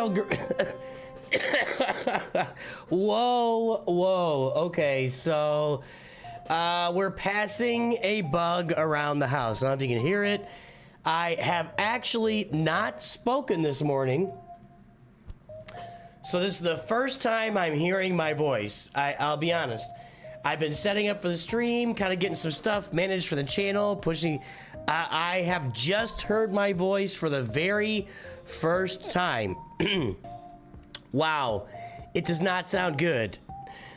child. Whoa, whoa. Okay, so we're passing a bug around the house. I don't know if you can hear it. I have actually not spoken this morning. So this is the first time I'm hearing my voice. I'll be honest. I've been setting up for the stream, kind of getting some stuff managed for the channel, pushing. I have just heard my voice for the very first time. Wow, it does not sound good.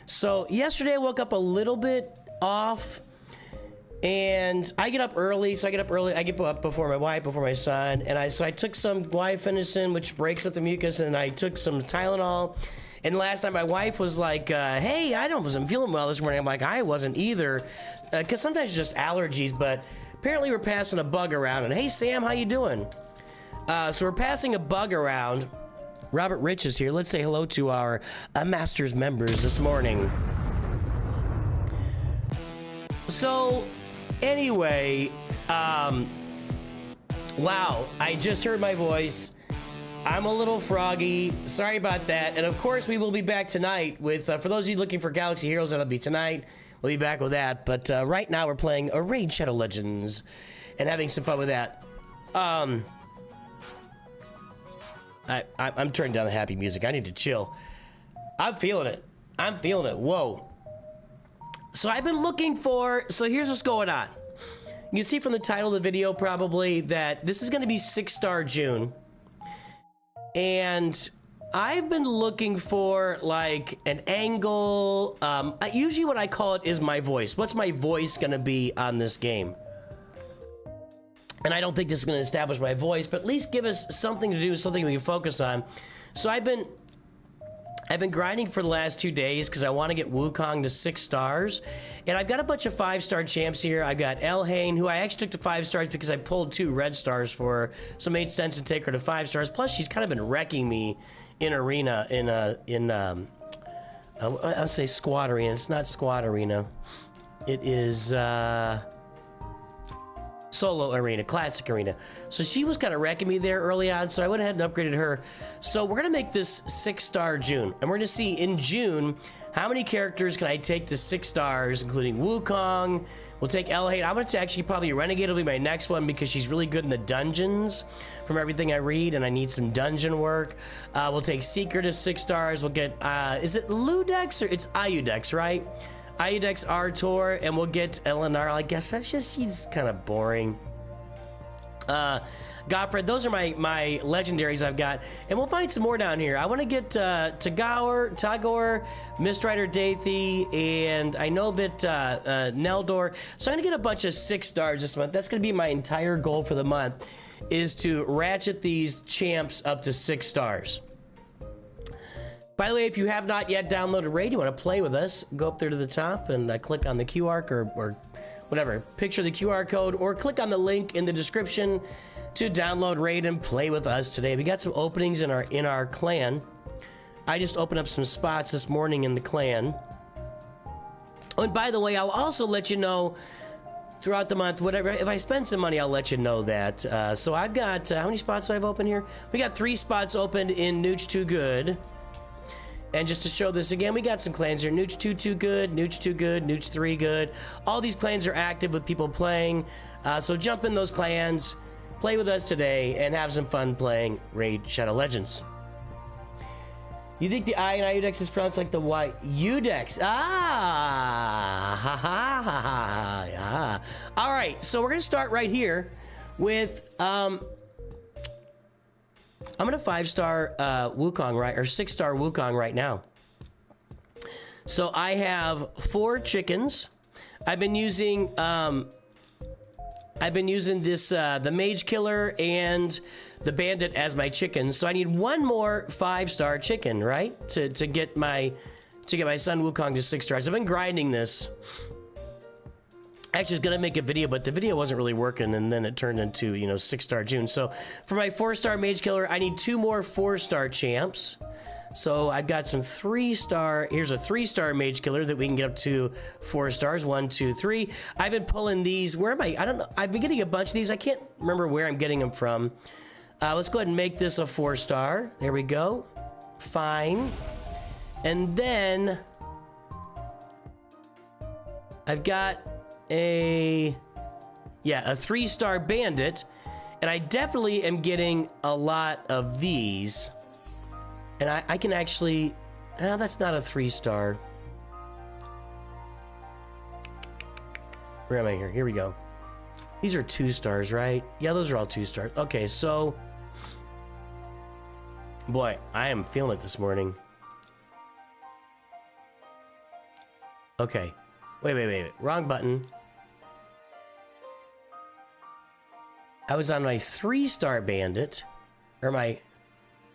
So yesterday I woke up a little bit off, and I get up early. So I get up before my wife, before my son, and I took some guaifenesin, which breaks up the mucus, and I took some Tylenol. And last night my wife was like, hey, I wasn't feeling well this morning. I'm like, I wasn't either, because sometimes it's just allergies, but apparently we're passing a bug around. And hey, Sam, how you doing? So we're passing a bug around. Robert Rich is here. Let's say hello to our Masters members this morning. So anyway, wow, I just heard my voice. I'm a little froggy. Sorry about that. And of course, we will be back tonight with, for those of you looking for Galaxy Heroes, that'll be tonight. We'll be back with that. But right now, we're playing Raid Shadow Legends and having some fun with that. I'm turning down the happy music. I need to chill. I'm feeling it. I'm feeling it. Whoa. So I've been looking for, so here's what's going on. You can see from the title of the video probably that this is going to be 6-star June. And I've been looking for like an angle. Usually what I call it is my voice. What's my voice going to be on this game? And I don't think this is going to establish my voice, but at least give us something to do, something we can focus on. So I've been grinding for the last 2 days because I want to get Wukong to 6 stars. And I've got a bunch of 5-star champs here. I've got Elhain, who I actually took to 5 stars because I pulled 2 red stars for her. So it made sense to take her to 5 stars. Plus, she's kind of been wrecking me in arena, I'll say squad arena. It's not squad arena. It is, solo arena, classic arena. So she was kind of wrecking me there early on, so I went ahead and upgraded her. So we're gonna make this 6-star June, and we're gonna see in June how many characters can I take to 6 stars, including Wukong. We'll take Elhain. I'm gonna actually probably Renegade will be my next one because she's really good in the dungeons from everything I read, and I need some dungeon work. We'll take Seeker to 6 stars. We'll get, is it Ludex or it's Ayudex, right? Ayudex Artor, and we'll get Eleanor. I guess that's just, she's kind of boring. Godfred, those are my legendaries I've got, and we'll find some more down here. I want to get Tagore, Mistrider Dathy, and I know that Neldor. So I'm gonna get a bunch of 6 stars this month. That's gonna be my entire goal for the month, is to ratchet these champs up to 6 stars. By the way, if you have not yet downloaded Raid, you want to play with us, go up there to the top and click on the QR or whatever, picture the QR code, or click on the link in the description to download Raid and play with us today. We got some openings in our clan. I just opened up some spots this morning in the clan. Oh, and by the way, I'll also let you know throughout the month, whatever, if I spend some money, I'll let you know that. So I've got, how many spots do I have open here? We got 3 spots opened in Nooch2Gud. And just to show this again, we got some clans here. Nooch2Gud, Nooch2Gud, Nooch3Good. All these clans are active with people playing. So jump in those clans, play with us today, and have some fun playing Raid Shadow Legends. You think the I in Ayudex is pronounced like the Y? Udex. Ah! Ha ha ha ha ha. All right, so we're going to start right here with... I'm gonna 5-star Wukong, right, or 6-star Wukong right now. So I have 4 chickens. I've been using this the Mage Killer and the Bandit as my chickens. So I need 1 more 5-star chicken, right, to get my son Wukong to 6 stars. I've been grinding this. Actually, I was gonna make a video, but the video wasn't really working, and then it turned into, 6-star June. So for my 4-star Mage Killer, I need 2 more 4-star champs. So I've got some 3-star, here's a 3-star Mage Killer that we can get up to 4 stars, 1, 2, 3. I've been pulling these, where am I don't know, I've been getting a bunch of these. I can't remember where I'm getting them from. Let's go ahead and make this a 4-star. There we go. Fine. And then I've got a 3-star bandit, and I definitely am getting a lot of these. And I can actually, that's not a 3-star. Where am I here? Here we go. These are 2 stars, right? Yeah, those are all 2 stars. Okay, so boy, I am feeling it this morning. Okay. Wait. Wrong button. I was on my 3-star bandit. Or my...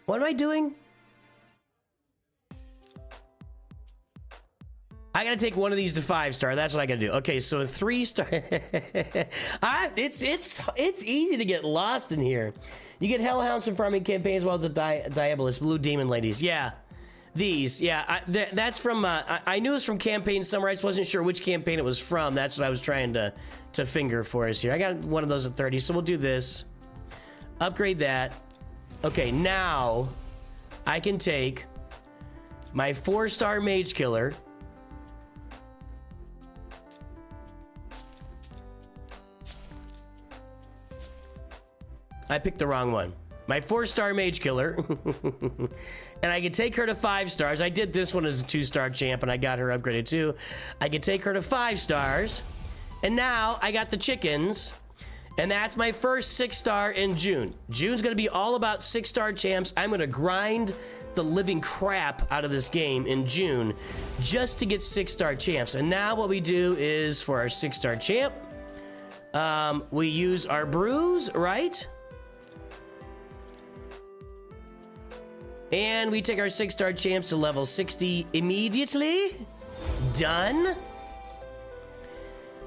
What am I doing? I gotta take one of these to 5-star. That's what I gotta do. Okay, so a 3-star. It's easy to get lost in here. You get Hellhounds from farming campaigns, as well as the Diabolus, Blue Demon Ladies. Yeah. These, yeah, that's from, I knew it was from Campaign Summer. I just wasn't sure which campaign it was from. That's what I was trying to finger for us here. I got one of those at 30, so we'll do this. Upgrade that. Okay, now I can take my 4-star Mage Killer. I picked the wrong one. My 4-star Mage Killer. And I can take her to 5 stars. I did this one as a 2-star champ, and I got her upgraded too. I can take her to 5 stars. And now I got the chickens. And that's my first 6-star in June. June's gonna be all about 6-star champs. I'm gonna grind the living crap out of this game in June just to get 6-star champs. And now what we do is for our 6-star champ, we use our brews, right? And we take our 6-star champs to level 60 immediately. Done.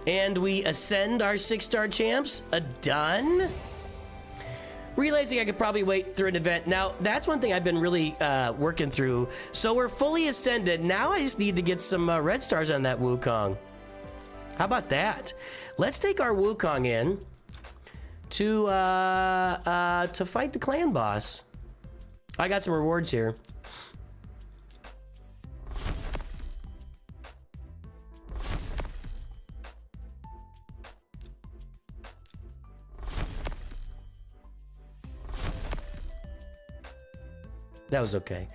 And we ascend our 6-star champs. Done. Realizing I could probably wait through an event. Now, that's one thing I've been really working through. So we're fully ascended. Now I just need to get some red stars on that Wukong. How about that? Let's take our Wukong in to fight the clan boss. I got some rewards here. That was okay.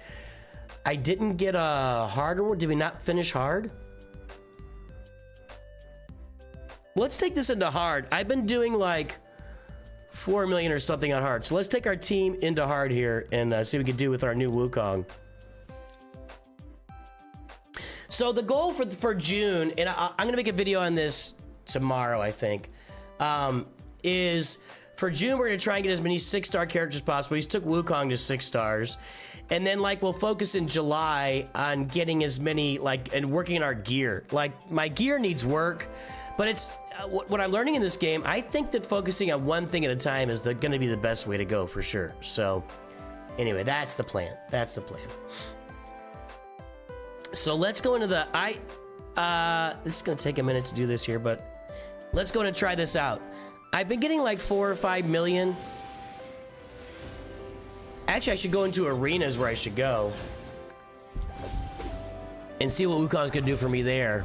I didn't get a hard reward. Did we not finish hard? Let's take this into hard. I've been doing like 4 million or something on hard. So let's take our team into hard here and see what we can do with our new Wukong. So the goal for June, and I'm going to make a video on this tomorrow, I think, is for June, we're going to try and get as many 6-star characters as possible. He's took Wukong to 6 stars. And then, like, we'll focus in July on getting as many, like, and working on our gear. Like, my gear needs work, but it's, what I'm learning in this game, I think that focusing on one thing at a time is going to be the best way to go, for sure. So, anyway, that's the plan. That's the plan. So, let's go into the, this is going to take a minute to do this here, but let's go in and try this out. I've been getting, like, 4 or 5 million. Actually, I should go into arenas where I should go and see what Wukong's gonna do for me there.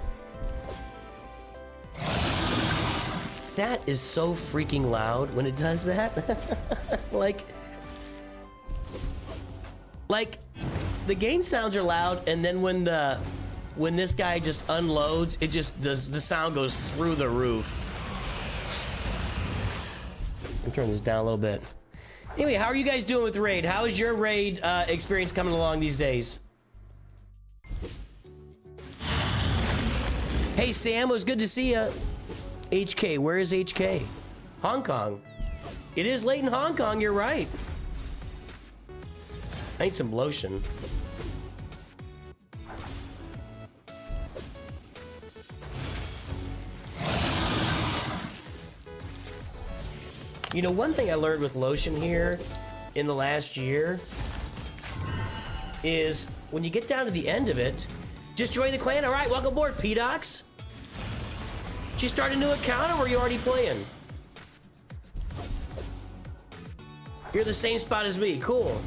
That is so freaking loud when it does that. like the game sounds are loud, and then when this guy just unloads, it just the sound goes through the roof. Let me turn this down a little bit. Anyway, how are you guys doing with raid? How is your raid experience coming along these days? Hey Sam, it was good to see you. HK, where is HK? Hong Kong. It is late in Hong Kong, you're right. I need some lotion. You know, one thing I learned with lotion here in the last year is when you get down to the end of it, just join the clan. All right, welcome aboard, P-Docs. Did you start a new account or were you already playing? You're the same spot as me. Cool.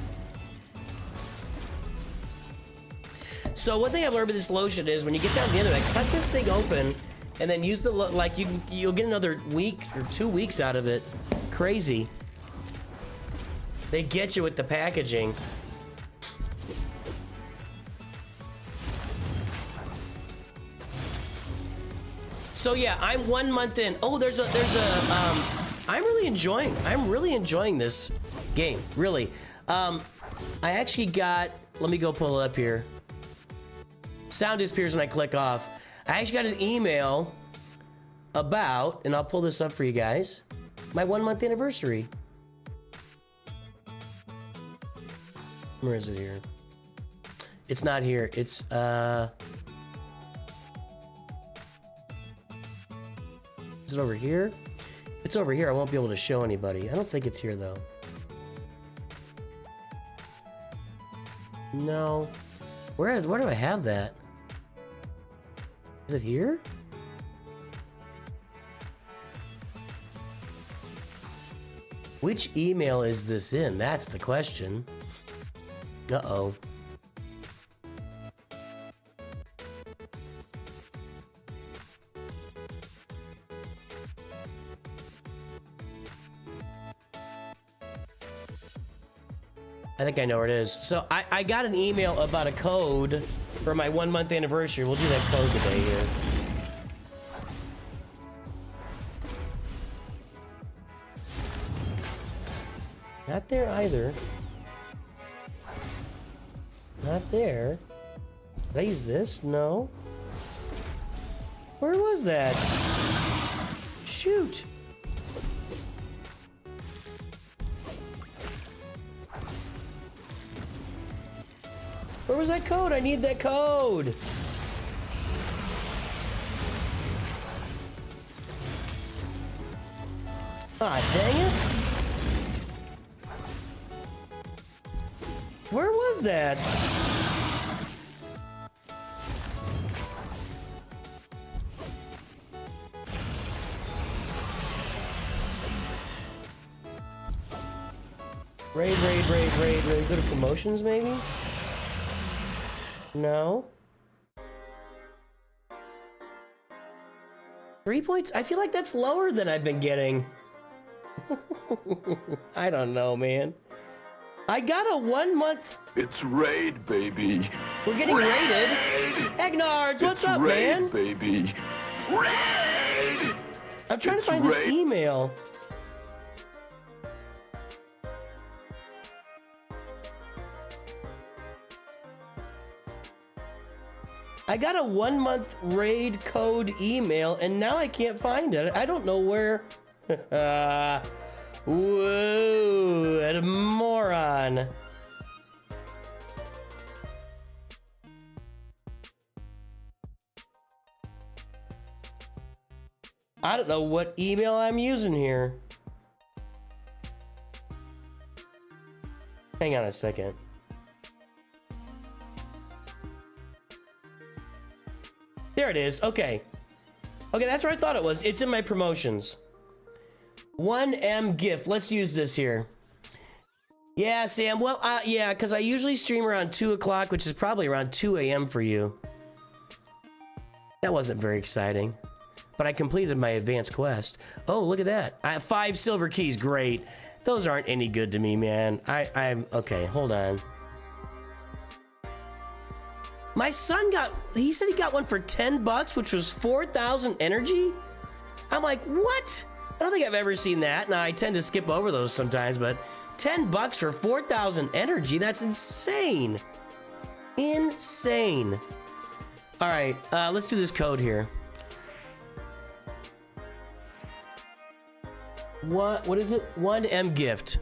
So one thing I've learned with this lotion is when you get down to the end of it, cut this thing open and then use the, like, you'll get another week or 2 weeks out of it. Crazy. They get you with the packaging. So yeah, I'm 1 month in. Oh, I'm really enjoying this game, really. I actually got, let me go pull it up here. Sound disappears when I click off. I actually got an email about, and I'll pull this up for you guys, my 1 month anniversary. Where is it here? It's not here. It's, is it over here? It's over here. I won't be able to show anybody. I don't think it's here, though. No. Where do I have that? Is it here? Which email is this in? That's the question. Uh-oh. I think I know where it is. So I got an email about a code for my 1 month anniversary. We'll do that code today here. Not there either. Not there. Did I use this? No. Where was that? Shoot. Where was that code? I need that code. Ah, dang it. Where was that? Raid. Go to promotions, maybe? No. 3 points? I feel like that's lower than I've been getting. I don't know, man. I got a 1 month. It's raid, baby. We're getting raided. Egnards, what's up, raid, man? Baby. Raid. I'm trying to find this email. I got a 1 month raid code email and now I can't find it. I don't know where. Whoa, what a moron. I don't know what email I'm using here. Hang on a second. There it is. Okay. Okay, that's where I thought it was. It's in my promotions. 1M gift. Let's use this here. Yeah, Sam. Well, yeah, because I usually stream around 2 o'clock, which is probably around 2 a.m. for you. That wasn't very exciting. But I completed my advanced quest. Oh, look at that. I have 5 silver keys. Great. Those aren't any good to me, man. I'm... Okay, hold on. My son got... He said he got one for 10 bucks, which was 4,000 energy? I'm like, what? I don't think I've ever seen that. Now, I tend to skip over those sometimes, but 10 bucks for 4,000 energy? That's insane. Insane. All right, let's do this code here. What is it? 1M gift.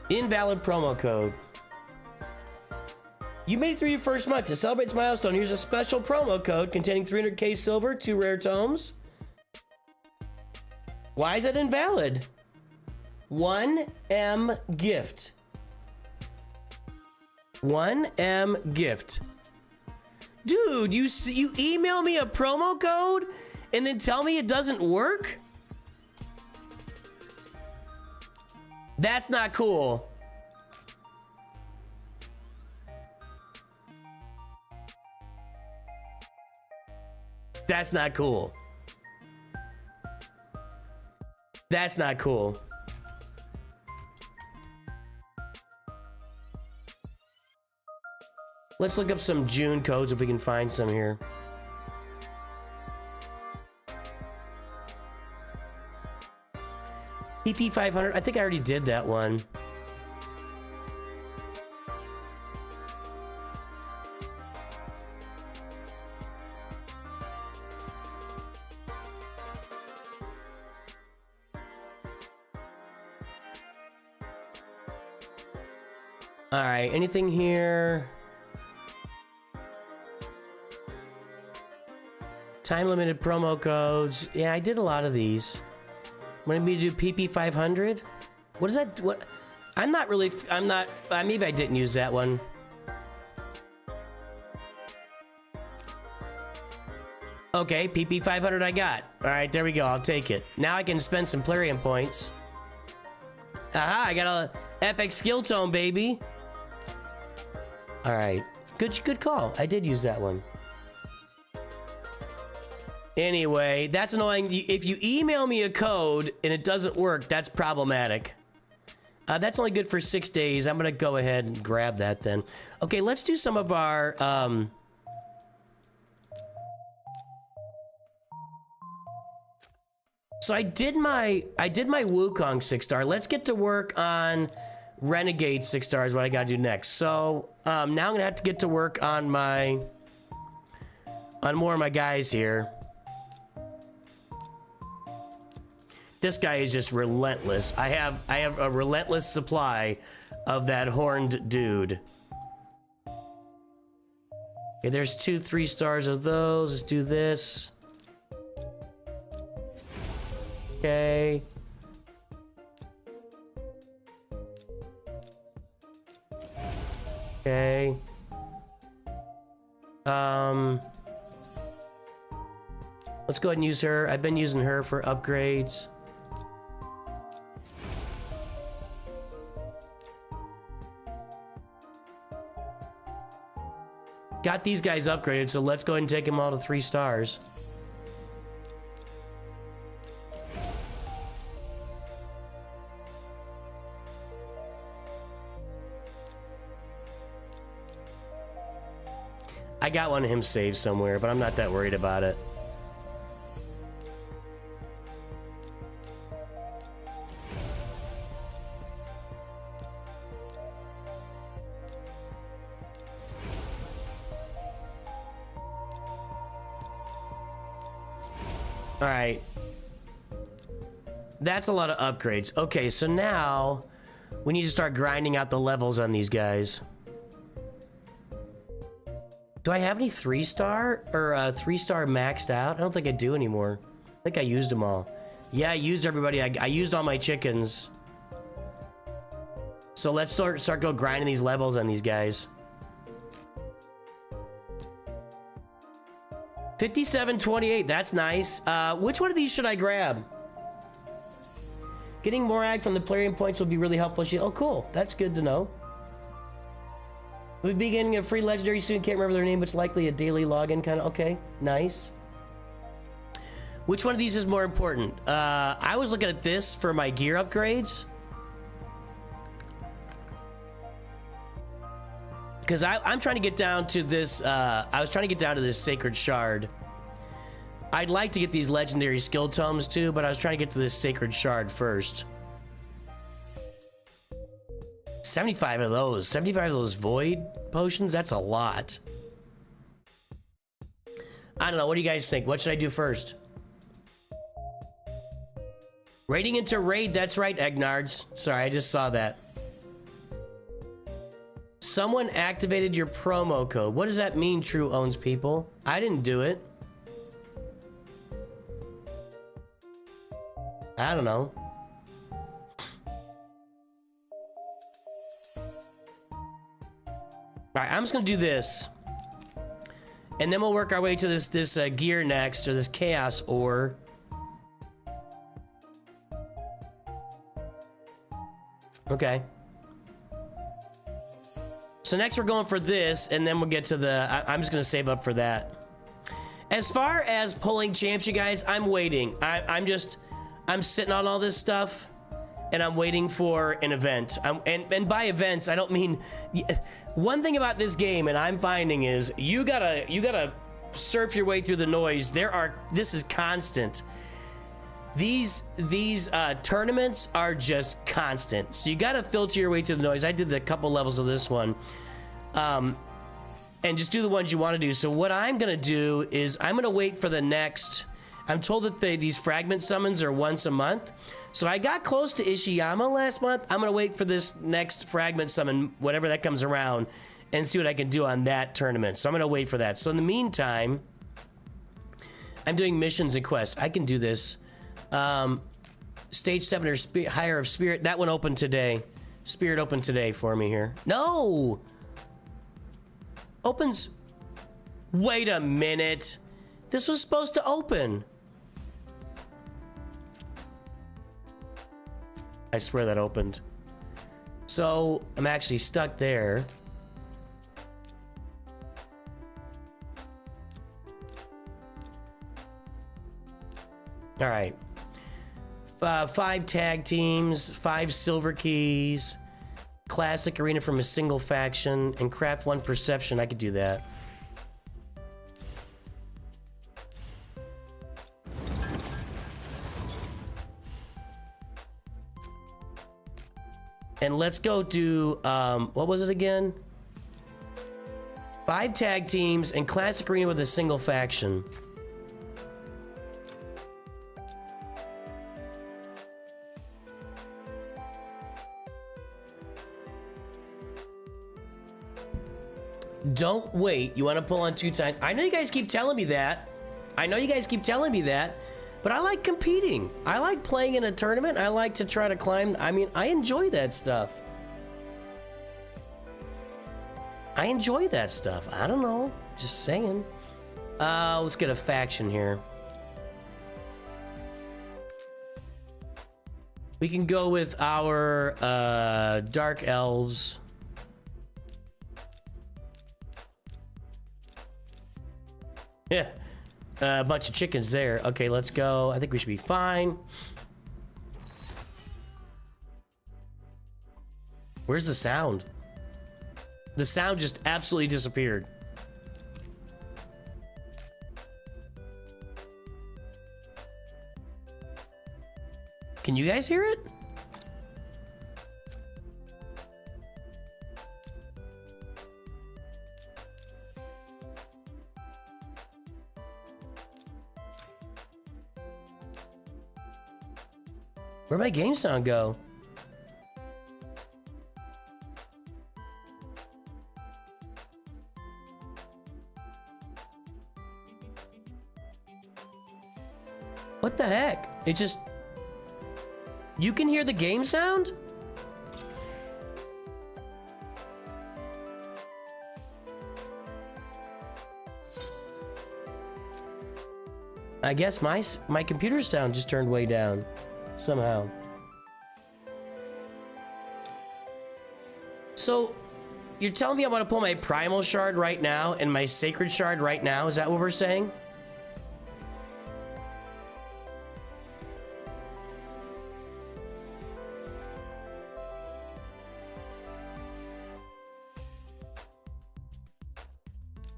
Invalid promo code. You made it through your first month. To celebrate this milestone, here's a special promo code containing 300k silver, 2 rare tomes. Why is it invalid? 1M gift. 1M gift. Dude, you email me a promo code and then tell me it doesn't work? That's not cool. That's not cool. That's not cool. Let's look up some June codes if we can find some here. PP 500, I think I already did that one. All right, anything here? Time limited promo codes. Yeah, I did a lot of these. Wanted me to do PP 500? What is that? What? I'm not really. I'm not. Maybe I didn't use that one. Okay, PP 500 I got. All right, there we go. I'll take it. Now I can spend some Plarium points. Aha, I got a epic skill tome, baby. All right, good call. I did use that one. Anyway, that's annoying. If you email me a code and it doesn't work, that's problematic. That's only good for 6 days. I'm gonna go ahead and grab that then. Okay, let's do some of our So I did my Wukong 6-star. Let's get to work on Renegade 6-star is what I gotta do next. So now I'm gonna have to get to work on more of my guys here. This guy is just relentless. I have a relentless supply of that horned dude. Okay, there's 2 3-stars of those. Let's do this. Okay. Okay. Let's go ahead and use her. I've been using her for upgrades. Got these guys upgraded, so let's go ahead and take them all to 3 stars. I got one of him saved somewhere, but I'm not that worried about it. All right. That's a lot of upgrades. Okay, so now we need to start grinding out the levels on these guys. Do I have any 3-star or 3-star maxed out? I don't think I do anymore. I think I used them all. Yeah, I used everybody. I used all my chickens. So let's start go grinding these levels on these guys. 5728, that's nice. Which one of these should I grab? Getting more ag from the Plarium points will be really helpful. Oh, cool. That's good to know. We'll be getting a free legendary soon. Can't remember their name, but it's likely a daily login kind of. Okay, nice. Which one of these is more important? I was looking at this for my gear upgrades. Because I'm trying to get down to this. I was trying to get down to this Sacred Shard. I'd like to get these legendary skill tomes too, but I was trying to get to this Sacred Shard first. 75 of those. 75 of those void potions? That's a lot. I don't know. What do you guys think? What should I do first? Raiding into raid. That's right, Egnards. Sorry, I just saw that. Someone activated your promo code. What does that mean, True Owns people? I didn't do it. I don't know. All right, I'm just gonna do this. And then we'll work our way to this gear next, or this chaos ore. Okay. So next we're going for this, and then we'll get to the... I'm just going to save up for that. As far as pulling champs, you guys, I'm waiting. I'm sitting on all this stuff, and I'm waiting for an event. And by events, I don't mean... One thing about this game, and I'm finding, is you gotta surf your way through the noise. This is constant. These tournaments are just constant, so you got to filter your way through the noise. I did a couple levels of this one, and just do the ones you want to do. So what I'm gonna do is I'm gonna wait for the next. I'm told that these fragment summons are once a month, so I got close to Ishiyama last month. I'm gonna wait for this next fragment summon, whatever that comes around, and see what I can do on that tournament. So I'm gonna wait for that. So in the meantime, I'm doing missions and quests. I can do this. Stage 7 or Higher of Spirit. That one opened today. Spirit opened today for me here. No! Opens... Wait a minute. This was supposed to open. I swear that opened. So, I'm actually stuck there. Alright. 5 tag teams, 5 silver keys, classic arena from a single faction, and craft 1 perception. I could do that. And let's go do, what was it again? 5 tag teams and classic arena with a single faction. Don't wait. You want to pull on 2 times. I know you guys keep telling me that. But I like competing. I like playing in a tournament. I like to try to climb. I mean, I enjoy that stuff. I don't know. Just saying. Let's get a faction here. We can go with our Dark Elves. Yeah, a bunch of chickens there. Okay, let's go. I think we should be fine. Where's the sound? The sound just absolutely disappeared. Can you guys hear it? Where'd my game sound go? What the heck? It just... You can hear the game sound? I guess my computer sound just turned way down. Somehow. So, you're telling me I want to pull my primal shard right now and my sacred shard right now? Is that what we're saying?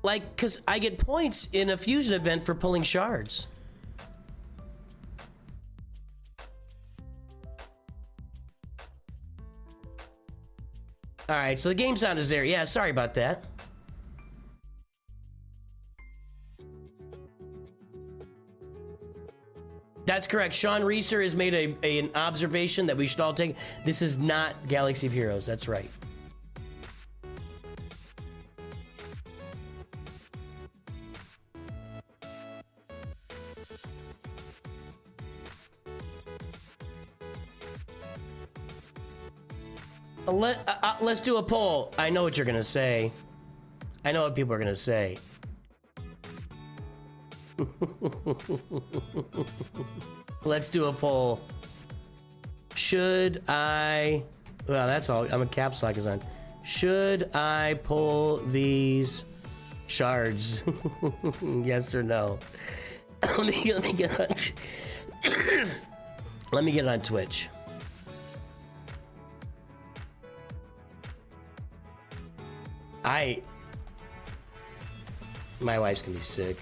Like, because I get points in a fusion event for pulling shards. All right, so the game sound is there. Yeah, sorry about that. That's correct. Sean Reeser has made an observation that we should all take. This is not Galaxy of Heroes. That's right. Let's do a poll. I know what you're gonna say. I know what people are gonna say. Let's do a poll. Should I... Well, that's all. I'm a caps lock is on. Should I pull these shards? Yes or no? let me get on... Let me get on Twitch. My wife's gonna be sick.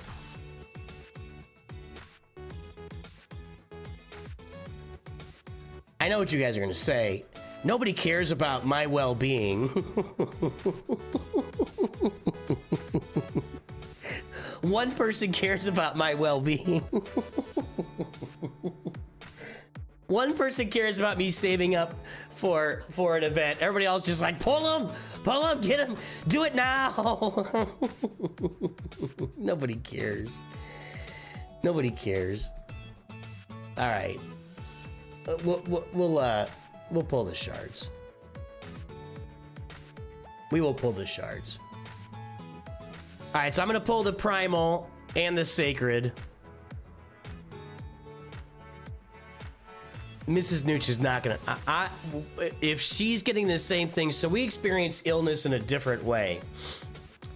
I know what you guys are gonna say. Nobody cares about my well-being. One person cares about my well-being. One person cares about me saving up for an event. Everybody else just like, pull him, get him, do it now. Nobody cares. Nobody cares. All right, we'll pull the shards. We will pull the shards. All right, so I'm gonna pull the primal and the sacred. Mrs. Nooch is not gonna. If she's getting the same thing, so we experience illness in a different way.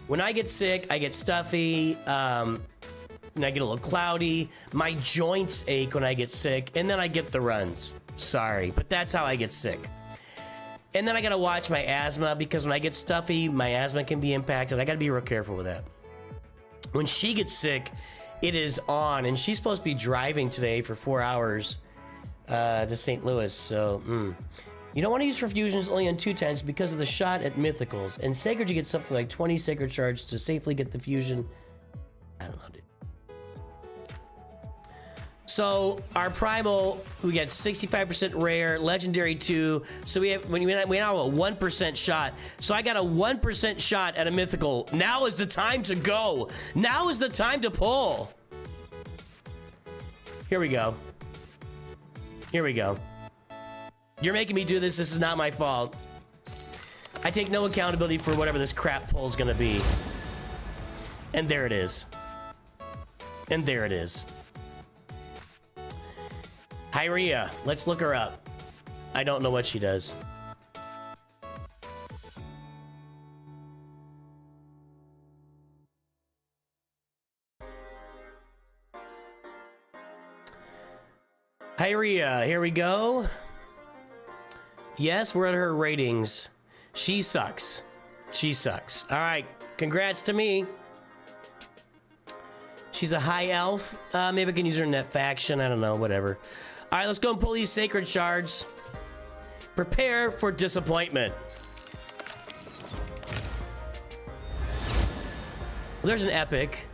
When I get sick, I get stuffy, and I get a little cloudy. My joints ache when I get sick, and then I get the runs. Sorry, but that's how I get sick. And then I gotta watch my asthma because when I get stuffy, my asthma can be impacted. I gotta be real careful with that. When she gets sick, it is on, and she's supposed to be driving today for 4 hours. To St. Louis, so you don't want to use perfusions only on 2 times because of the shot at mythicals. And sacred, you get something like 20 sacred shards to safely get the fusion. I don't know, dude. So our primal, we get 65% rare, legendary 2. So we have we now have a 1% shot. So I got a 1% shot at a mythical. Now is the time to go. Now is the time to pull. Here we go. Here we go. You're making me do this. This is not my fault. I take no accountability for whatever this crap pull is gonna be. And there it is. And there it is. Hyria. Let's look her up. I don't know what she does. Hyria, here we go. Yes, we're at her ratings. She sucks. She sucks. All right, congrats to me. She's a high elf. Maybe I can use her in that faction. I don't know, whatever. All right, let's go and pull these sacred shards. Prepare for disappointment. Well, there's an epic.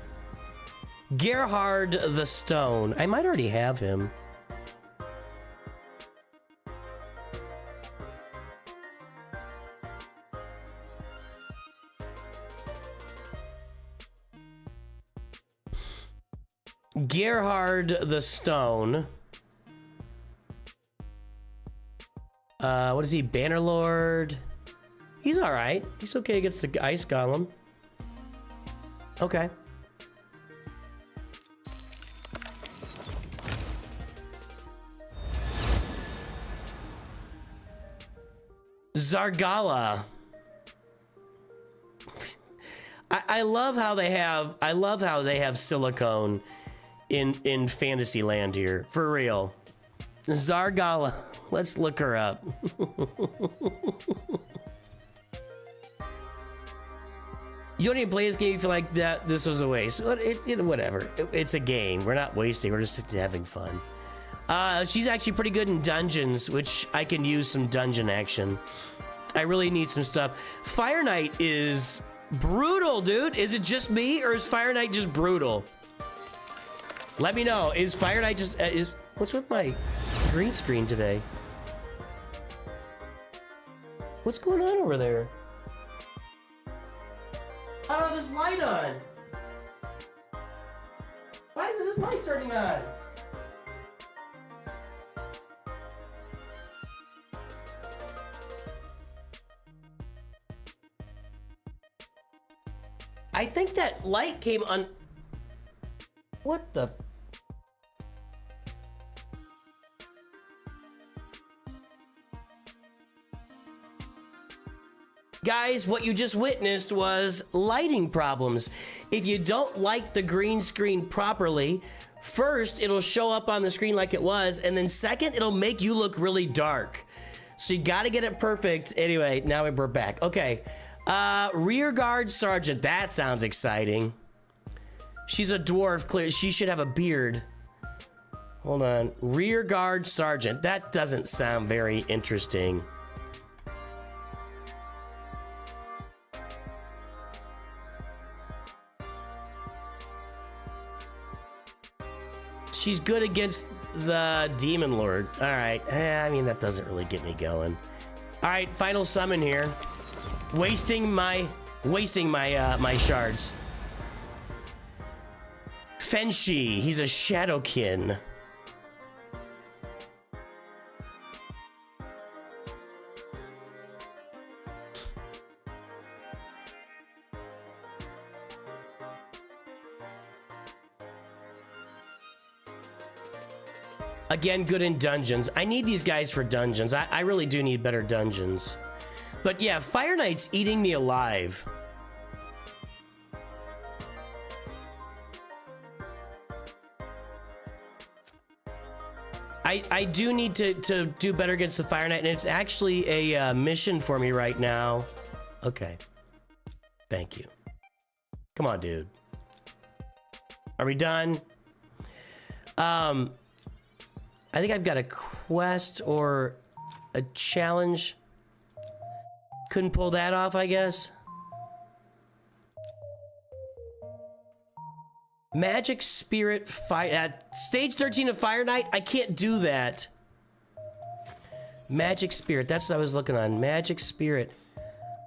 Gerhard the Stone. I might already have him. Gerhard the Stone. What is he? Bannerlord. He's all right. He's okay against the ice golem. Okay. Zargala. I love how they have silicone in Fantasyland here, for real. Zargala, let's look her up. You don't even play this game if you feel like that this was a waste. It's whatever. It's a game. We're not wasting. We're just having fun. She's actually pretty good in dungeons, which I can use some dungeon action. I really need some stuff. Fire Knight is brutal, dude. Is it just me, or is Fire Knight just brutal? Let me know. Is Fire Knight just what's with my green screen today? What's going on over there? I don't have this light on. Why isn't this light turning on? I think that light came on. What the? Guys, what you just witnessed was lighting problems. If you don't light the green screen properly, first, it'll show up on the screen like it was, and then second, it'll make you look really dark. So you gotta get it perfect. Anyway, now we're back. Okay, rear guard sergeant, that sounds exciting. She's a dwarf, clear. She should have a beard. Hold on, rear guard sergeant, that doesn't sound very interesting. She's good against the Demon Lord. All right. I mean, that doesn't really get me going. All right, final summon here. Wasting my shards. Fenshi. He's a Shadowkin. Again, good in dungeons. I need these guys for dungeons. I really do need better dungeons. But yeah, Fire Knight's eating me alive. I do need to do better against the Fire Knight, and it's actually a mission for me right now. Okay. Thank you. Come on, dude. Are we done? I think I've got a quest or a challenge. Couldn't pull that off, I guess. Magic Spirit Fire at stage 13 of Fire Knight. I can't do that. Magic Spirit. That's what I was looking on. Magic Spirit.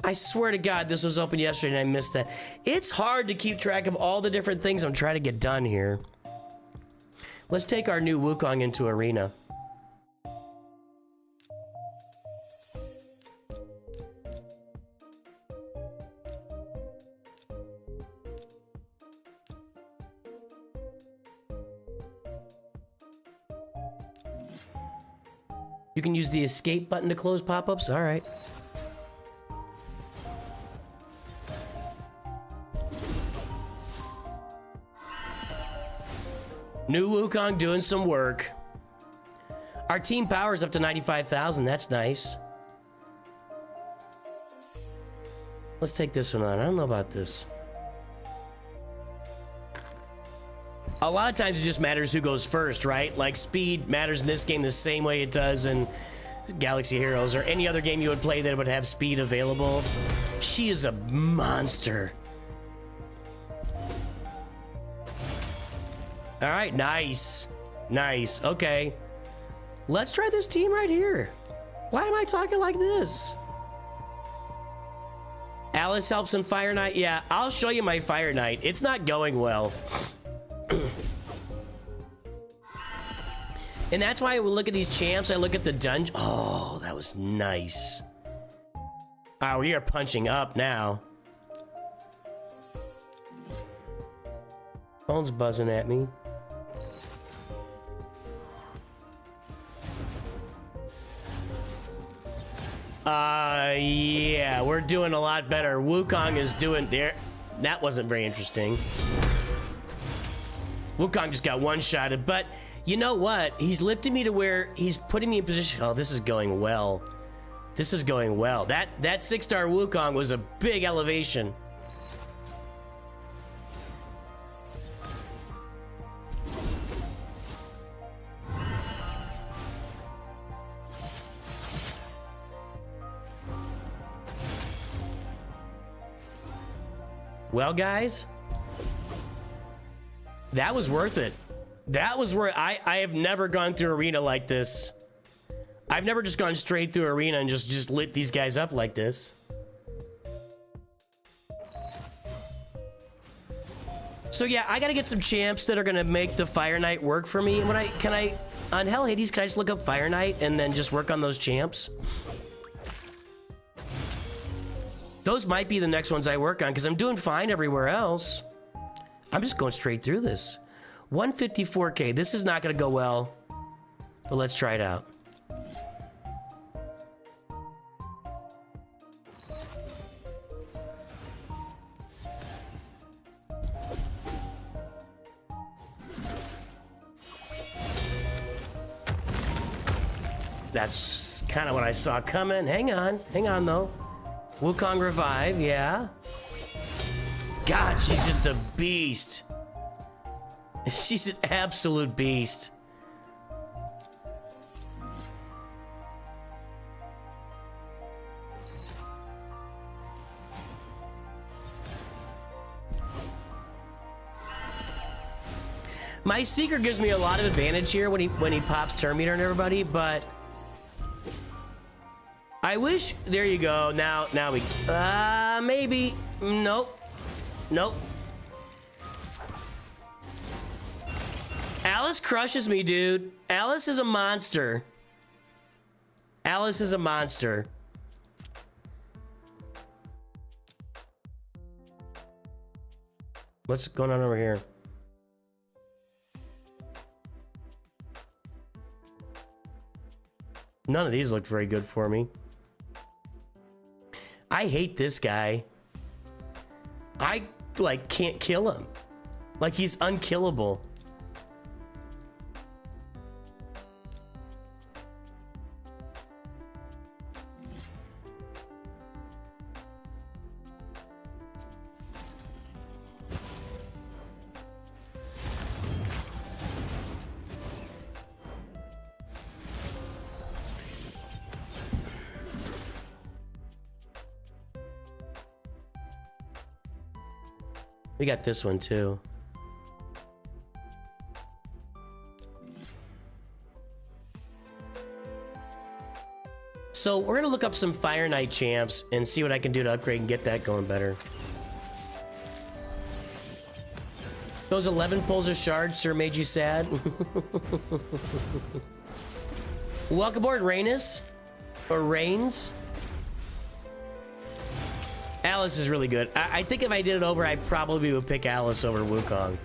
I swear to God, this was open yesterday and I missed that. It's hard to keep track of all the different things I'm trying to get done here. Let's take our new Wukong into arena. You can use the escape button to close pop-ups? All right. New Wukong doing some work. Our team power is up to 95,000. That's nice. Let's take this one on. I don't know about this. A lot of times it just matters who goes first, right? Like speed matters in this game the same way it does in Galaxy Heroes or any other game you would play that would have speed available. She is a monster. All right, nice. Nice, okay. Let's try this team right here. Why am I talking like this? Alice helps in Fire Knight. Yeah, I'll show you my Fire Knight. It's not going well. And that's why I would look at these champs. I look at the dungeon. Oh, that was nice. Oh, we are punching up now. Phone's buzzing at me. Yeah, we're doing a lot better. Wukong is doing there. That wasn't very interesting. Wukong just got one-shotted, but you know what? He's lifting me to where he's putting me in position. Oh, this is going well. This is going well. That 6-star Wukong was a big elevation. Well, guys, that was worth it. That was where I have never gone through arena like this. I've never just gone straight through arena and just lit these guys up like this. So yeah, I gotta get some champs that are gonna make the Fire Knight work for me. Can I on Hell Hades, can I just look up Fire Knight and then just work on those champs? Those might be the next ones I work on because I'm doing fine everywhere else. I'm just going straight through this. 154K. This is not going to go well, but let's try it out. That's kind of what I saw coming. Hang on though. Wukong revive, yeah. God, she's just a beast. She's an absolute beast. My Seeker gives me a lot of advantage here when he pops Turn Meter on everybody, but I wish. There you go. Now we maybe nope. Alice crushes me, dude. Alice is a monster. Alice is a monster. What's going on over here? None of these look very good for me. I hate this guy. I like can't kill him. Like he's unkillable. We got this one too. So we're gonna look up some Fire Knight champs and see what I can do to upgrade and get that going better. Those 11 pulls of shards sure made you sad. Welcome aboard, Rainus. Or Rains. Alice is really good. I think if I did it over, I probably would pick Alice over Wukong.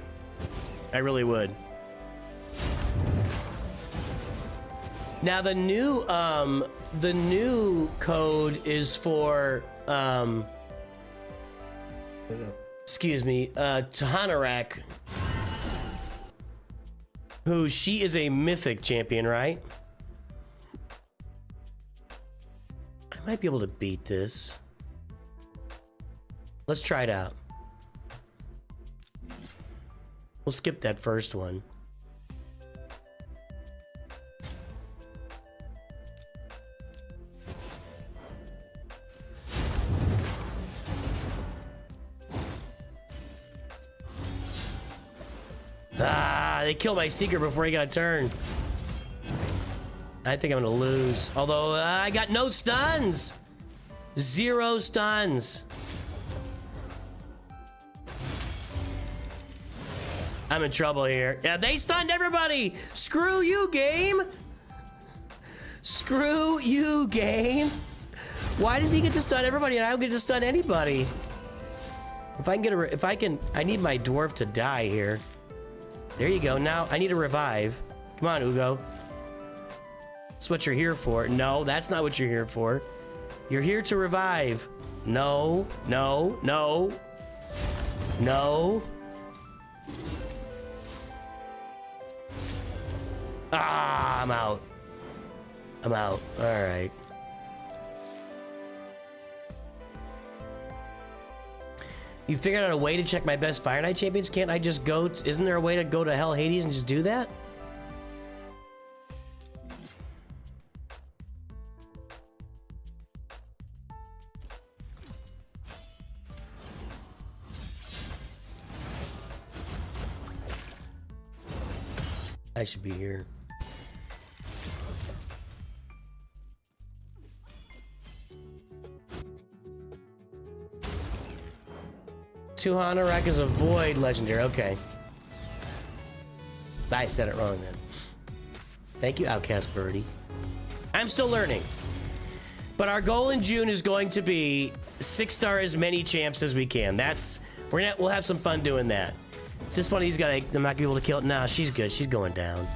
I really would. Now the new code is for excuse me, Tuhanarak, who she is a mythic champion, right? I might be able to beat this. Let's try it out. We'll skip that first one. Ah, they killed my Seeker before he got a turn. I think I'm gonna lose. Although I got no stuns. 0 stuns. I'm in trouble here. Yeah, they stunned everybody. Screw you, game. Screw you, game. Why does he get to stun everybody and I don't get to stun anybody? If I can get I need my dwarf to die here. There you go. Now I need a revive. Come on, Ugo. That's what you're here for. No, that's not what you're here for. You're here to revive. No, no, no, no. Ah, I'm out. I'm out. All right. You figured out a way to check my best Fire Knight champions? Can't I just go? Isn't there a way to go to Hell Hades and just do that? I should be here. Tuhanarak is a void legendary. Okay. I said it wrong then. Thank you, Outcast Birdie. I'm still learning. But our goal in June is going to be 6-star as many champs as we can. We'll have some fun doing that. It's just one of these guys. I'm not gonna be able to kill it. Nah, she's good. She's going down.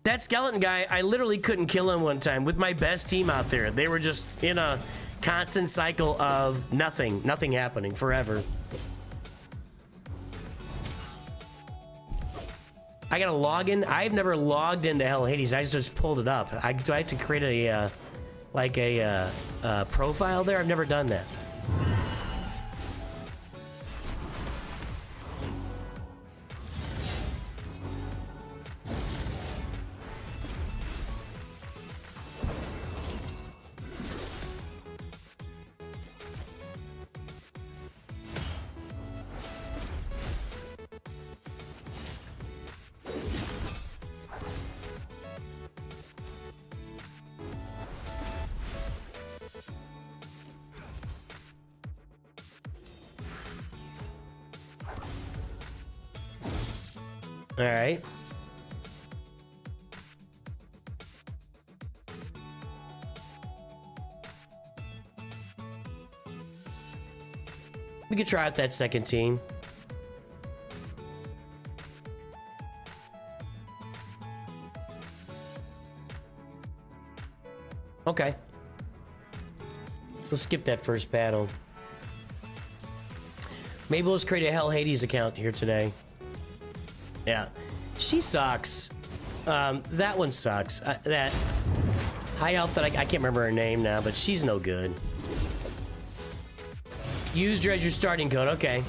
That skeleton guy, I literally couldn't kill him one time with my best team out there. They were just in a constant cycle of nothing happening forever. I gotta log in. I've never logged into Hell Hades. I just pulled it up. Do I have to create a like a profile there? I've never done that. All right. We could try out that second team. Okay. We'll skip that first battle. Maybe we'll just create a Hell Hades account here today. Yeah, she sucks. That one sucks. That high elf that I can't remember her name now, but she's no good. Used her as your starting code. Okay.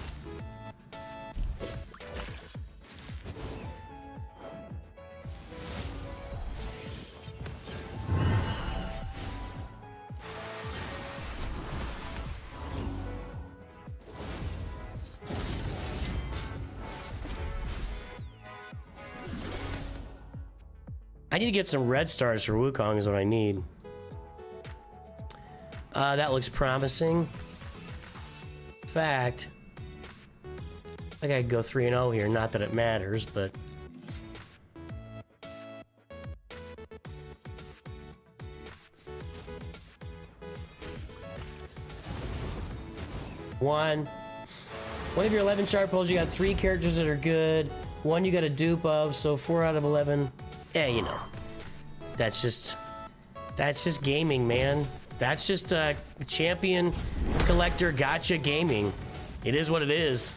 I need to get some red stars for Wukong is what I need. That looks promising. In fact, I gotta go 3-0 here. Not that it matters, but... One of your 11 sharp pulls, you got 3 characters that are good. 1 you got a dupe of, so 4 out of 11. Yeah, you know, that's just gaming, man. That's just champion collector gotcha gaming. It is what it is.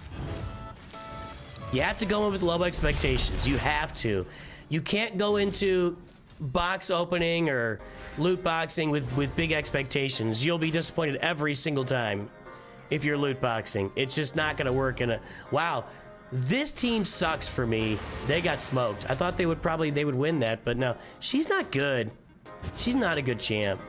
You have to go in with low expectations. You have to. You can't go into box opening or loot boxing with big expectations. You'll be disappointed every single time if you're loot boxing. It's just not gonna work in a... Wow. This team sucks for me. They got smoked. I thought they would win that, but no. She's not good. She's not a good champ.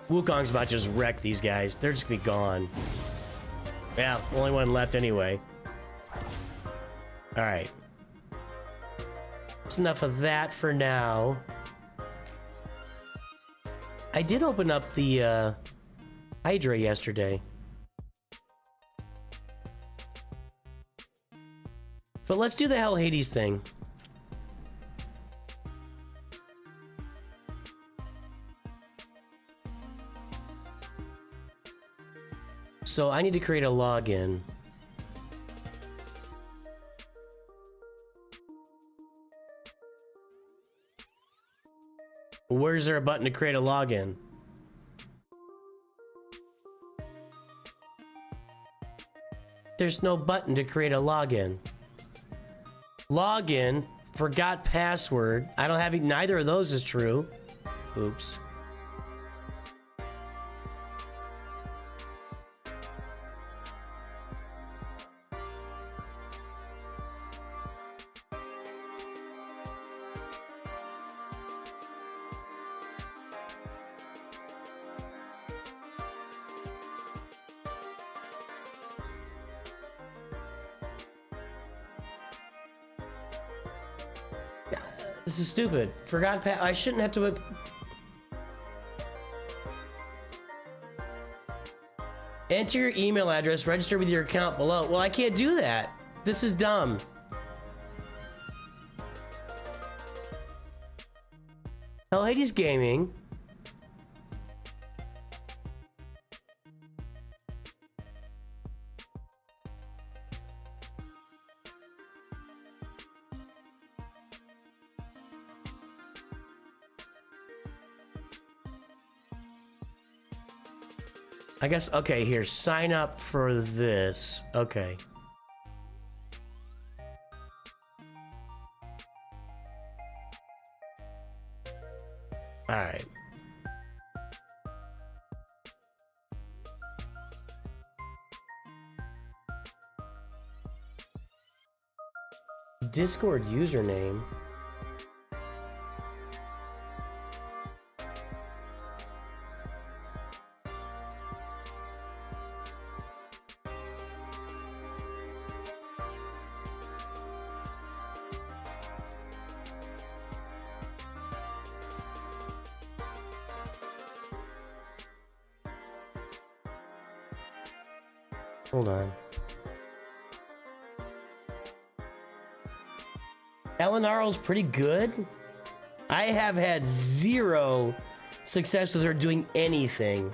Wukong's about to just wreck these guys. They're just gonna be gone. Yeah, only one left anyway. Alright. That's enough of that for now. I did open up the Hydra yesterday. But let's do the Hell Hades thing. So I need to create a login. Where's there a button to create a login? There's no button to create a login. Login, forgot password. I don't have neither of those is true. Oops. This is stupid. Forgot I shouldn't have to... Enter your email address, register with your account below. Well, I can't do that. This is dumb. Hell Hades Gaming. I guess, okay, here, sign up for this. Okay. All right. Discord username. Hold on. Eleanor's pretty good. I have had zero success with her doing anything.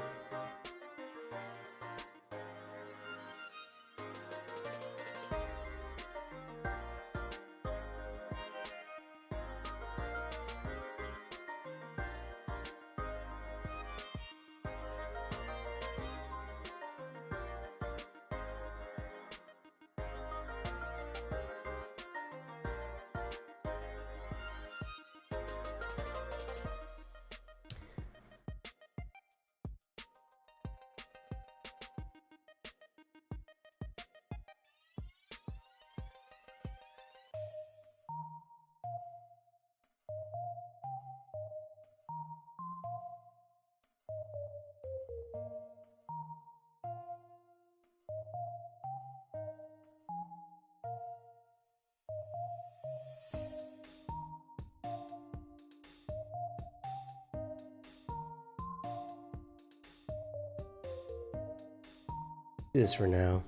This for now.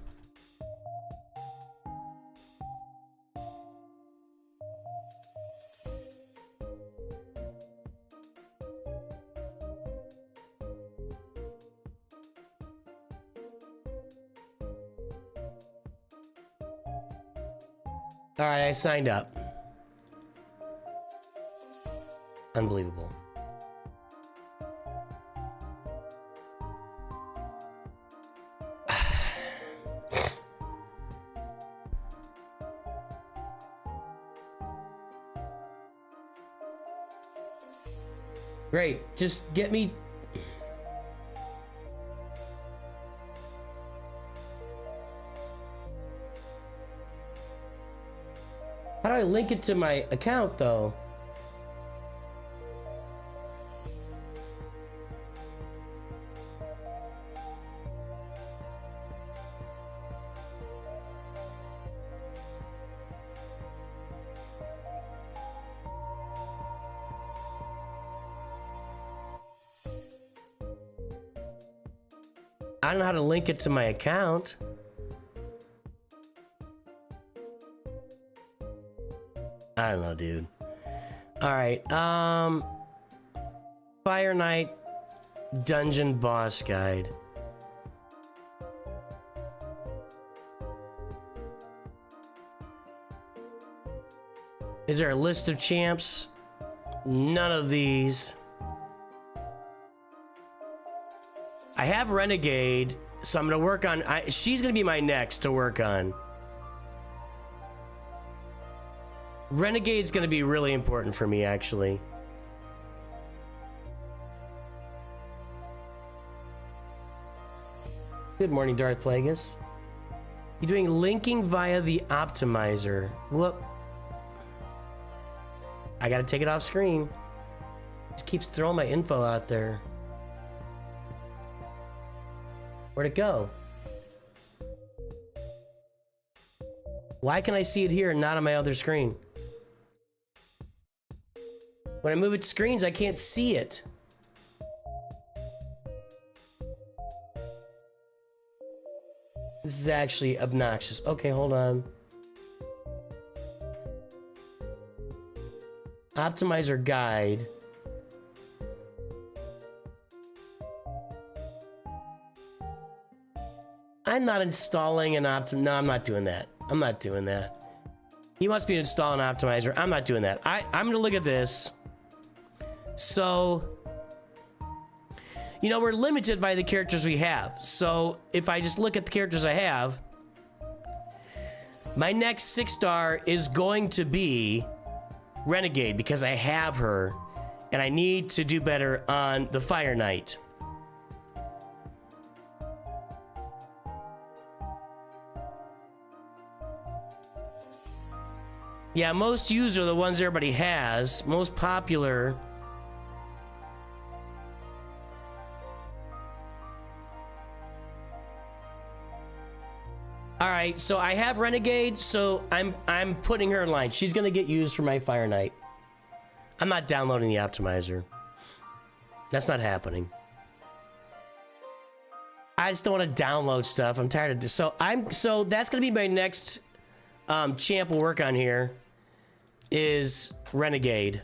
All right, I signed up. Unbelievable. Great, just get me. How do I link it to my account though? I don't know how to link it to my account. I don't know, dude. All right, Fire Knight Dungeon Boss Guide. Is there a list of champs? None of these. I have Renegade, so I'm gonna work on. She's gonna be my next to work on. Renegade's gonna be really important for me, actually. Good morning, Darth Plagueis. You're doing linking via the optimizer. Whoop. I gotta take it off screen. Just keeps throwing my info out there. Where'd it go? Why can I see it here and not on my other screen? When I move it to screens, I can't see it. This is actually obnoxious. Okay, hold on. Optimizer guide. I'm not installing an No, I'm not doing that. I'm not doing that. He wants me to install an optimizer. I'm not doing that. I'm gonna look at this. So, you know, we're limited by the characters we have. So if I just look at the characters I have, my next 6-star is going to be Renegade because I have her and I need to do better on the Fire Knight. Yeah, most used are the ones everybody has. Most popular. All right, so I have Renegade, so I'm putting her in line. She's gonna get used for my Fire Knight. I'm not downloading the optimizer. That's not happening. I just don't want to download stuff. I'm tired of this. So that's gonna be my next champ we'll work on here is Renegade.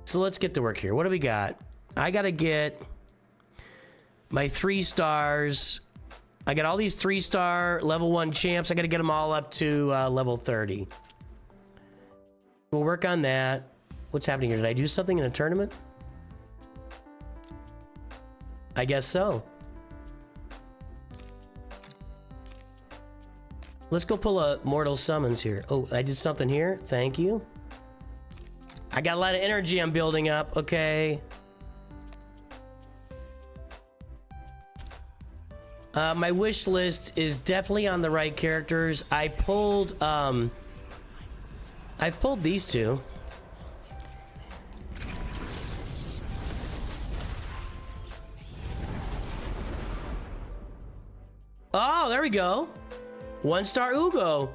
So let's get to work here. What do we got? I gotta get my 3 stars. I got all these 3-star level 1 champs. I gotta get them all up to level 30. We'll work on that. What's happening here? Did I do something in a tournament? I guess so. Let's go pull a Mortal Summons here. Oh, I did something here. Thank you. I got a lot of energy I'm building up. Okay. My wish list is definitely on the right characters. I've pulled these 2. Oh, there we go. 1-star Ugo.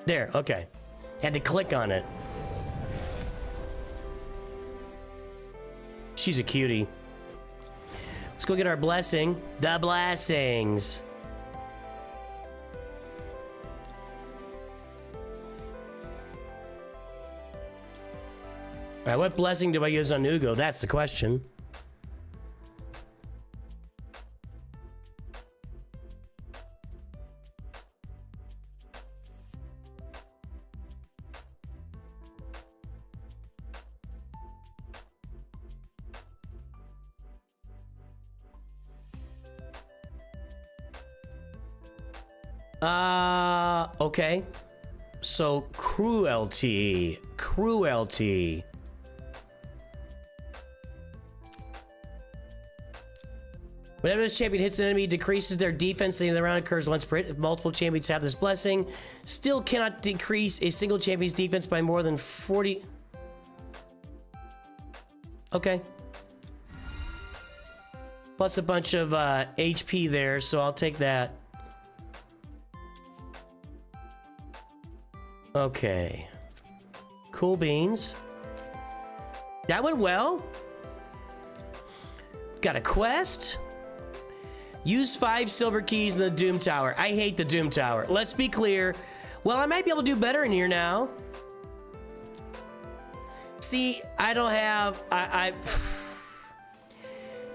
There, okay. Had to click on it. She's a cutie. Let's go get our blessing. The blessings. All right, what blessing do I use on Ugo? That's the question. Okay. So, cruelty. Cruelty. Whenever this champion hits an enemy, decreases their defense. The round occurs once per hit. If multiple champions have this blessing, still cannot decrease a single champion's defense by more than 40. Okay. Plus a bunch of HP there, so I'll take that. Okay. Cool beans. That went well. Got a quest. Use 5 silver keys in the Doom Tower. I hate the Doom Tower. Let's be clear. Well, I might be able to do better in here now. See, I don't have...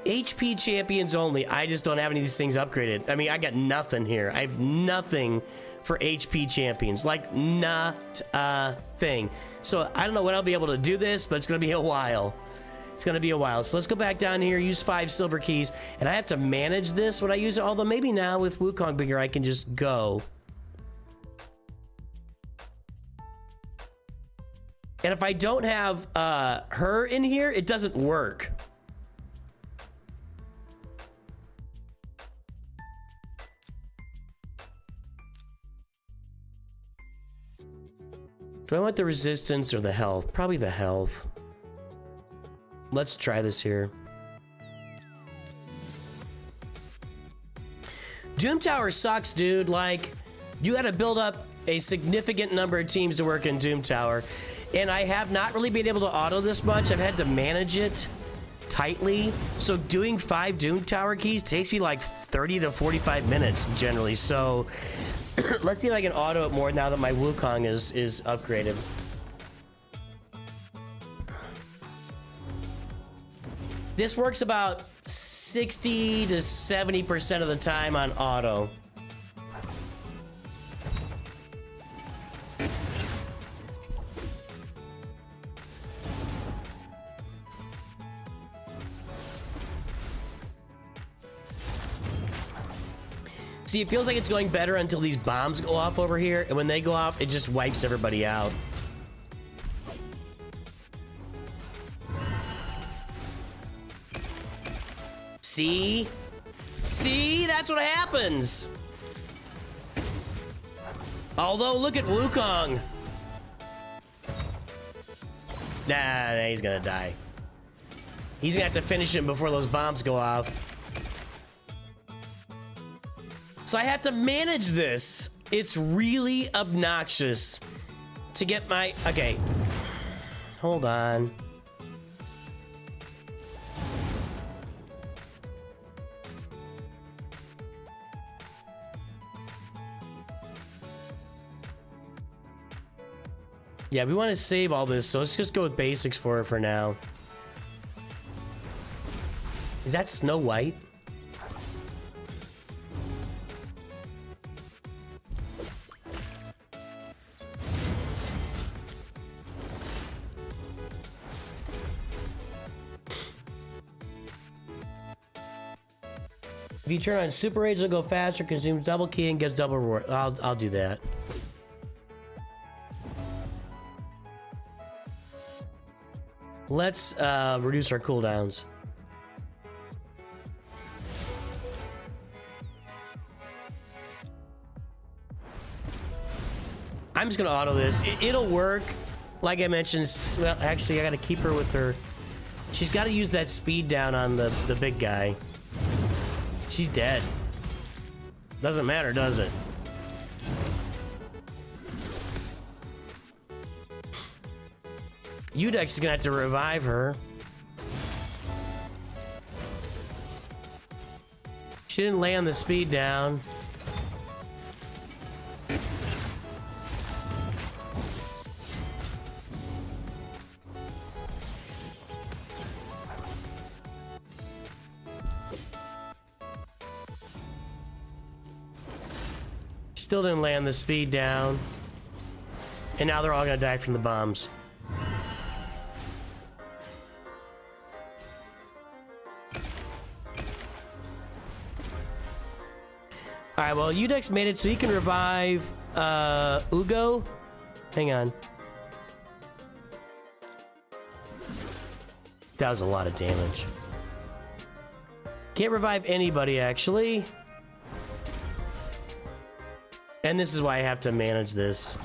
HP champions only. I just don't have any of these things upgraded. I mean, I got nothing here. I have nothing for HP champions. Like, not a thing. So, I don't know when I'll be able to do this, but it's going to be a while. It's going to be a while. So, let's go back down here, use 5 silver keys, and I have to manage this when I use it. Although, maybe now with Wukong bigger, I can just go. And if I don't have her in here, it doesn't work. Do I want the resistance or the health? Probably the health. Let's try this here. Doom Tower sucks, dude. Like, you gotta build up a significant number of teams to work in Doom Tower. And I have not really been able to auto this much. I've had to manage it tightly. So doing 5 Doom Tower keys takes me like 30 to 45 minutes generally. So let's see if I can auto it more now that my Wukong is upgraded. This works about 60 to 70% of the time on auto. See, it feels like it's going better until these bombs go off over here, and when they go off, it just wipes everybody out. See? See? That's what happens! Although, look at Wukong. Nah, he's gonna die. He's gonna have to finish him before those bombs go off. So I have to manage this. It's really obnoxious to get my... Okay. Hold on. Yeah, we want to save all this, so let's just go with basics for it for now. Is that Snow White? If you turn on Super Rage, it'll go faster, consumes double key, and gets double reward. I'll do that. Let's reduce our cooldowns. I'm just gonna auto this. It'll work. Like I mentioned, well, actually, I gotta keep her with her. She's gotta use that speed down on the big guy. She's dead. Doesn't matter, does it? Udex is gonna have to revive her. She didn't lay on the speed down. Still didn't land the speed down. And now they're all gonna die from the bombs. Alright, well, Udex made it so he can revive Ugo. Hang on. That was a lot of damage. Can't revive anybody, actually. And this is why I have to manage this.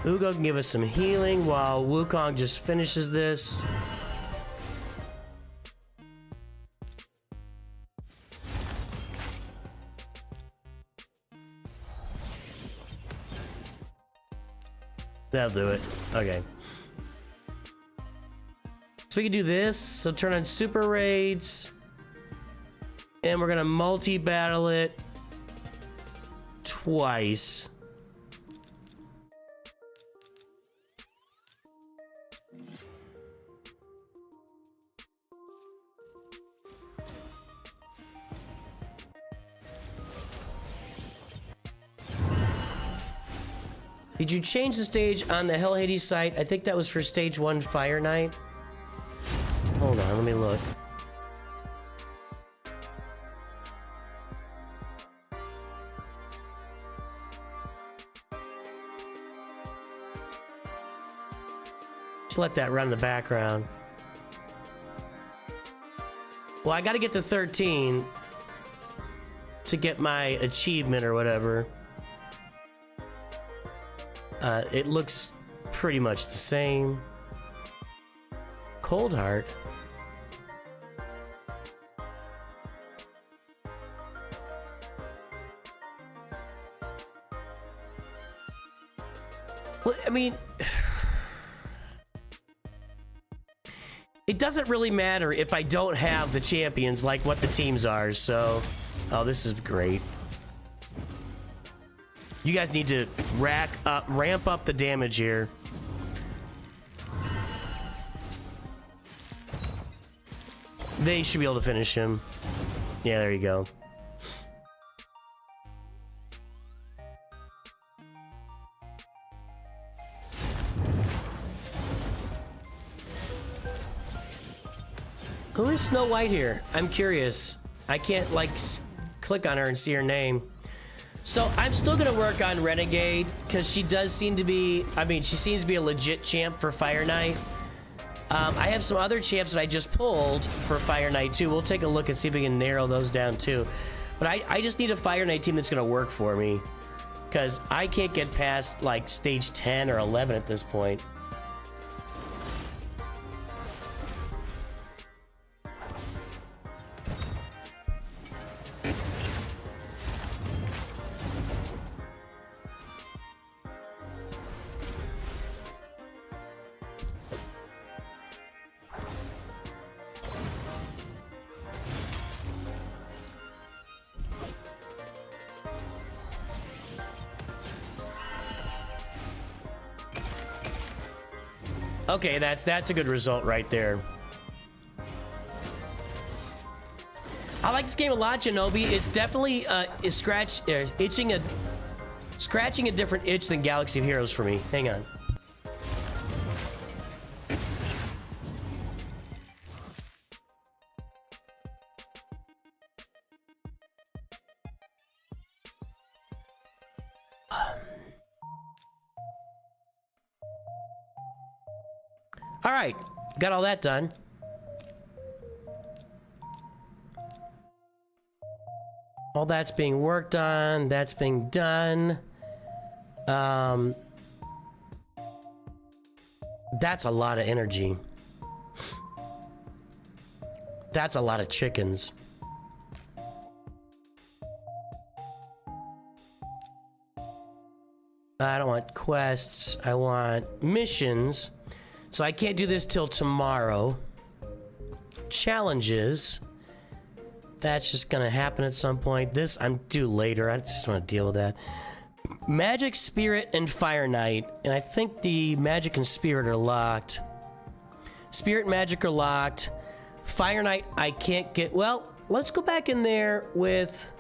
Ugo can give us some healing while Wukong just finishes this. That'll do it. Okay. So we can do this. So turn on super raids. And we're gonna multi-battle it twice. Did you change the stage on the Hell Hades site? I think that was for stage 1 Fire Night. Hold on, let me look. Just let that run in the background. Well, I gotta get to 13 to get my achievement or whatever. It looks pretty much the same. Cold Heart. Well, I mean, it doesn't really matter if I don't have the champions, like what the teams are, so... Oh, this is great. You guys need to ramp up the damage here. They should be able to finish him. Yeah, there you go. Who is Snow White here? I'm curious. I can't, like, click on her and see her name. So I'm still gonna work on Renegade, because she does seem to be, I mean, she seems to be a legit champ for Fire Knight. I have some other champs that I just pulled for Fire Knight too. We'll take a look and see if we can narrow those down too. But I just need a Fire Knight team that's gonna work for me, because I can't get past like stage 10 or 11 at this point. Okay, that's a good result right there. I like this game a lot, Shinobi. It's definitely scratching a different itch than Galaxy of Heroes for me. Hang on. All right, got all that done. All that's being worked on. That's being done. That's a lot of energy. That's a lot of chickens. I don't want quests. I want missions. So I can't do this till tomorrow. Challenges. That's just gonna happen at some point. This I'm due later. I just want to deal with that. Magic, Spirit, and Fire Knight. And I think the Magic and Spirit are locked. Spirit and Magic are locked. Fire Knight I can't get. Well, let's go back in there with...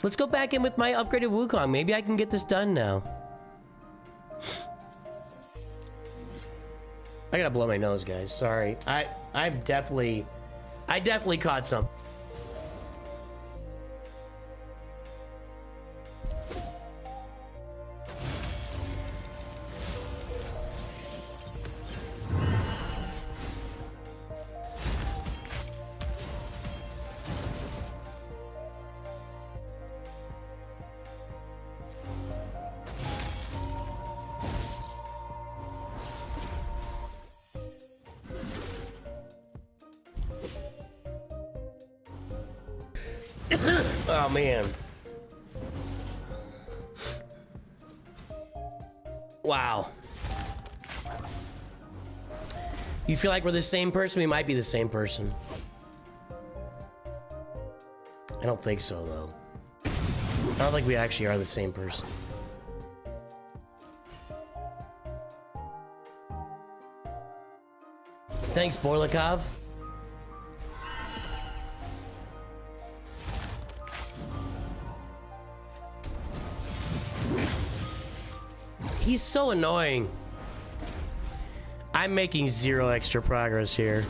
Let's go back in with my upgraded Wukong. Maybe I can get this done now. I gotta blow my nose, guys. Sorry. I definitely caught some. Oh, man. Wow. You feel like we're the same person? We might be the same person. I don't think so, though. I don't think we actually are the same person. Thanks, Borlikov. He's so annoying. I'm making 0 extra progress here.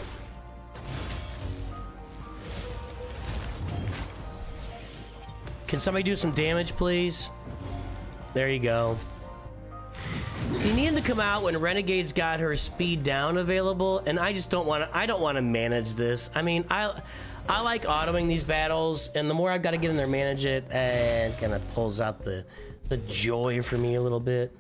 Can somebody do some damage, please? There you go. See, he needed to come out when Renegade's got her speed down available, and I just don't want to. I don't want to manage this. I mean, I like autoing these battles, and the more I've got to get in there, manage it, and kind of pulls out the joy for me a little bit.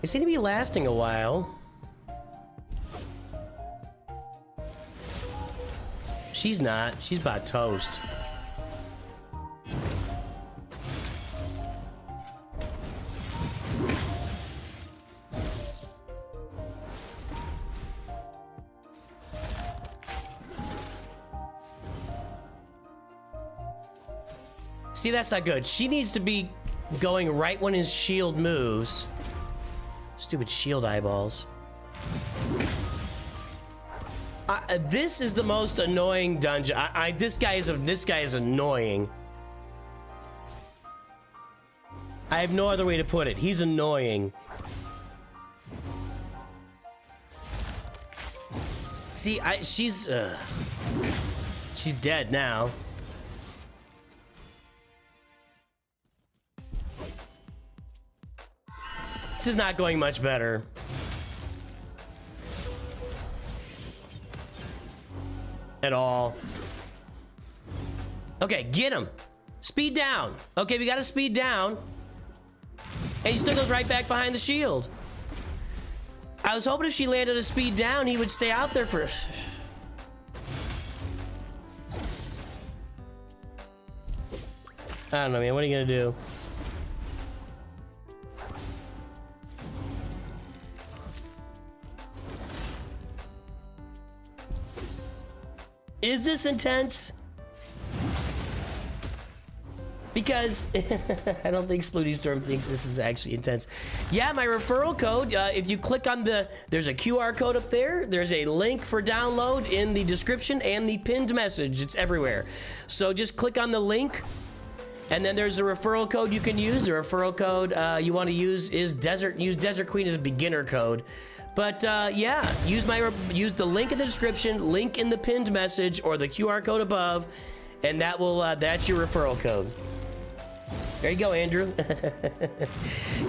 They seem to be lasting a while. She's not. She's about toast. See, that's not good. She needs to be going right when his shield moves. Stupid shield eyeballs. This is the most annoying dungeon. This guy is annoying. I have no other way to put it. He's annoying. See, she's dead now. This is not going much better. At all. Okay, get him. Speed down. Okay, we gotta speed down. And he still goes right back behind the shield. I was hoping if she landed a speed down, he would stay out there for... I don't know, man. What are you gonna do? Is this intense? Because I don't think Slooty Storm thinks this is actually intense. Yeah, my referral code, if you click on there's a QR code up there. There's a link for download in the description and the pinned message. It's everywhere. So just click on the link, and then there's a referral code you can use. The referral code you want to use is Desert Queen as a beginner code. But yeah, use the link in the description, link in the pinned message, or the QR code above, and that will that's your referral code. There you go, Andrew.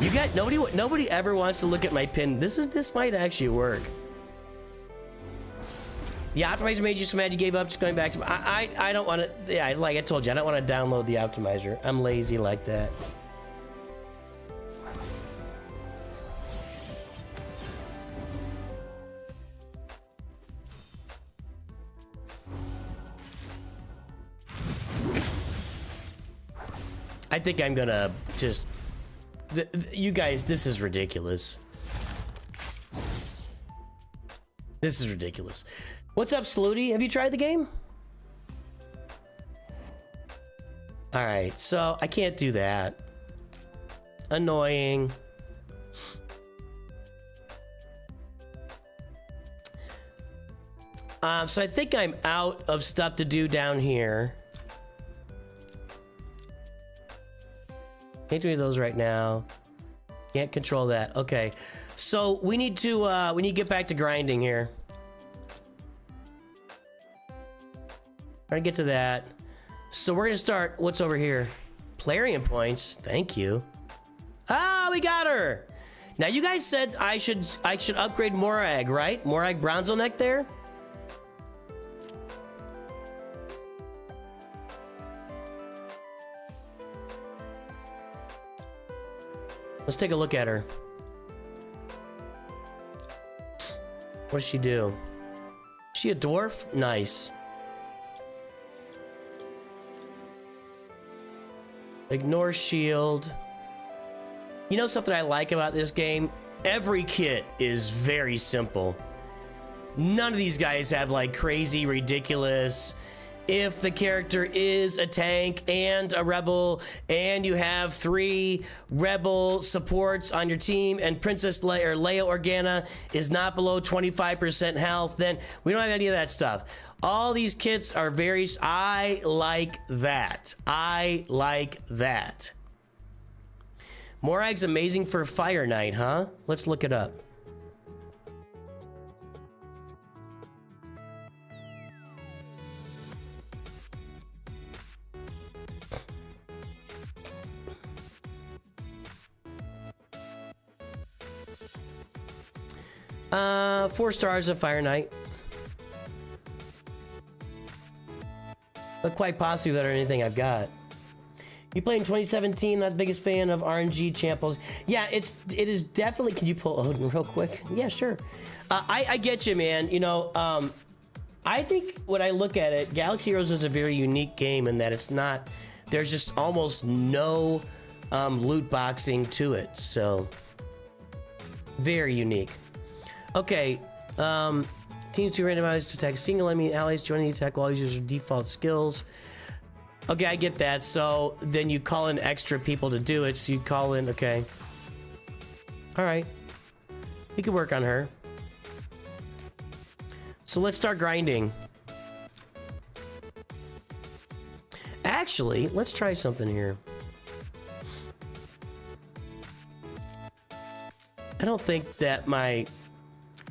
You got nobody ever wants to look at my pin. This might actually work. The optimizer made you so mad you gave up just going back to I don't want to. Yeah, like I told you, I don't want to download the optimizer. I'm lazy like that. I think I'm gonna just... you guys, this is ridiculous. This is ridiculous. What's up, Slooty? Have you tried the game? Alright, so I can't do that. Annoying. So I think I'm out of stuff to do down here. Can't do any of those right now. Can't control that. Okay, so we need to get back to grinding here. Trying to get to that. So we're gonna start. What's over here? Plarium points. Thank you. Ah, we got her. Now you guys said I should upgrade Morag, right? Morag Bronzo Neck there. Let's take a look at her. What does she do? Is she a dwarf? Nice. Ignore shield. You know something I like about this game? Every kit is very simple. None of these guys have like crazy, ridiculous... If the character is a tank and a rebel, and you have 3 rebel supports on your team, and Princess Leia or Leia Organa is not below 25% health, then we don't have any of that stuff. All these kits are very... I like that. I like that. Morag's amazing for Fire Knight, huh? Let's look it up. Uh, 4 stars of Fire Knight. But quite possibly better than anything I've got. You played in 2017. Not the biggest fan of RNG champos. Yeah, it is definitely. Can you pull Odin real quick? Yeah, sure. I get you, man. You know, I think when I look at it, Galaxy Heroes is a very unique game in that it's not. There's just almost no loot boxing to it. So very unique. Okay. Teams to randomize to attack single enemy allies joining the attack while using default skills. Okay, I get that. So then you call in extra people to do it. So you call in, okay. All right. We can work on her. So let's start grinding. Actually, let's try something here. I don't think my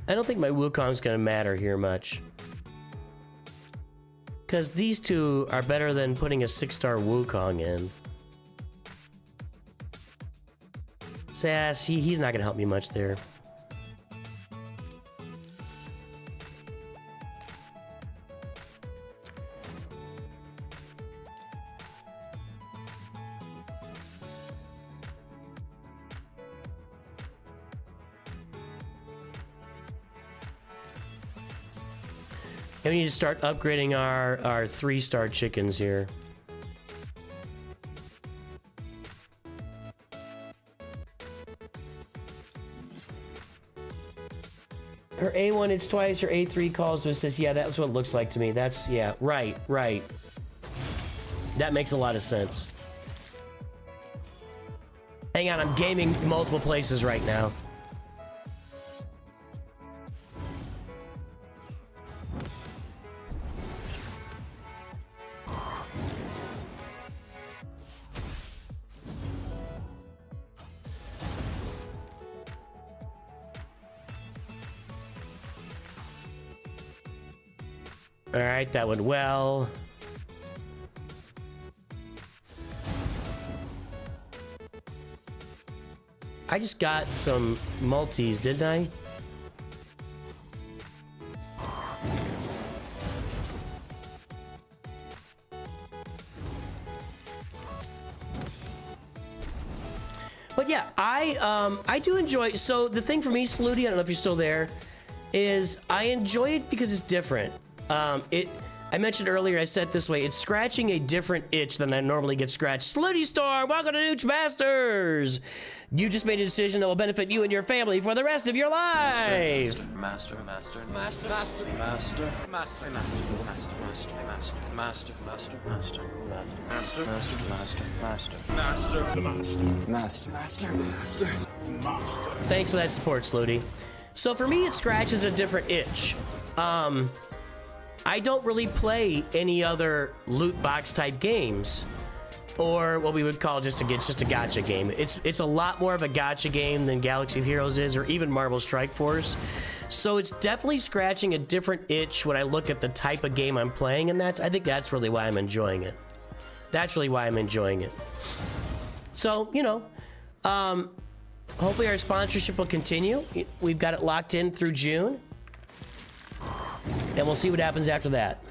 Wukong's gonna matter here much. Because these two are better than putting a 6-star Wukong in. Sass, he's not gonna help me much there. And we need to start upgrading our 3-star chickens here. Her A1 hits twice, her A3 calls to assist. Yeah, that's what it looks like to me. That's, yeah, right. That makes a lot of sense. Hang on, I'm gaming multiple places right now. All right, that went well. I just got some multis, didn't I? But yeah, I do enjoy. So the thing for me, Saluti, I don't know if you're still there, is I enjoy it because it's different. I mentioned earlier, I said it this way, it's scratching a different itch than I normally get scratched. Saluti Storm, welcome to Nooch Masters! You just made a decision that will benefit you and your family for the rest of your life! Master. Thanks for that support, Saluti. So for me, it scratches a different itch. I don't really play any other loot box type games, or what we would call just a gacha game. It's a lot more of a gacha game than Galaxy of Heroes is, or even Marvel Strike Force. So it's definitely scratching a different itch when I look at the type of game I'm playing, and I think that's really why I'm enjoying it. That's really why I'm enjoying it. So, you know, hopefully our sponsorship will continue. We've got it locked in through June. And we'll see what happens after that.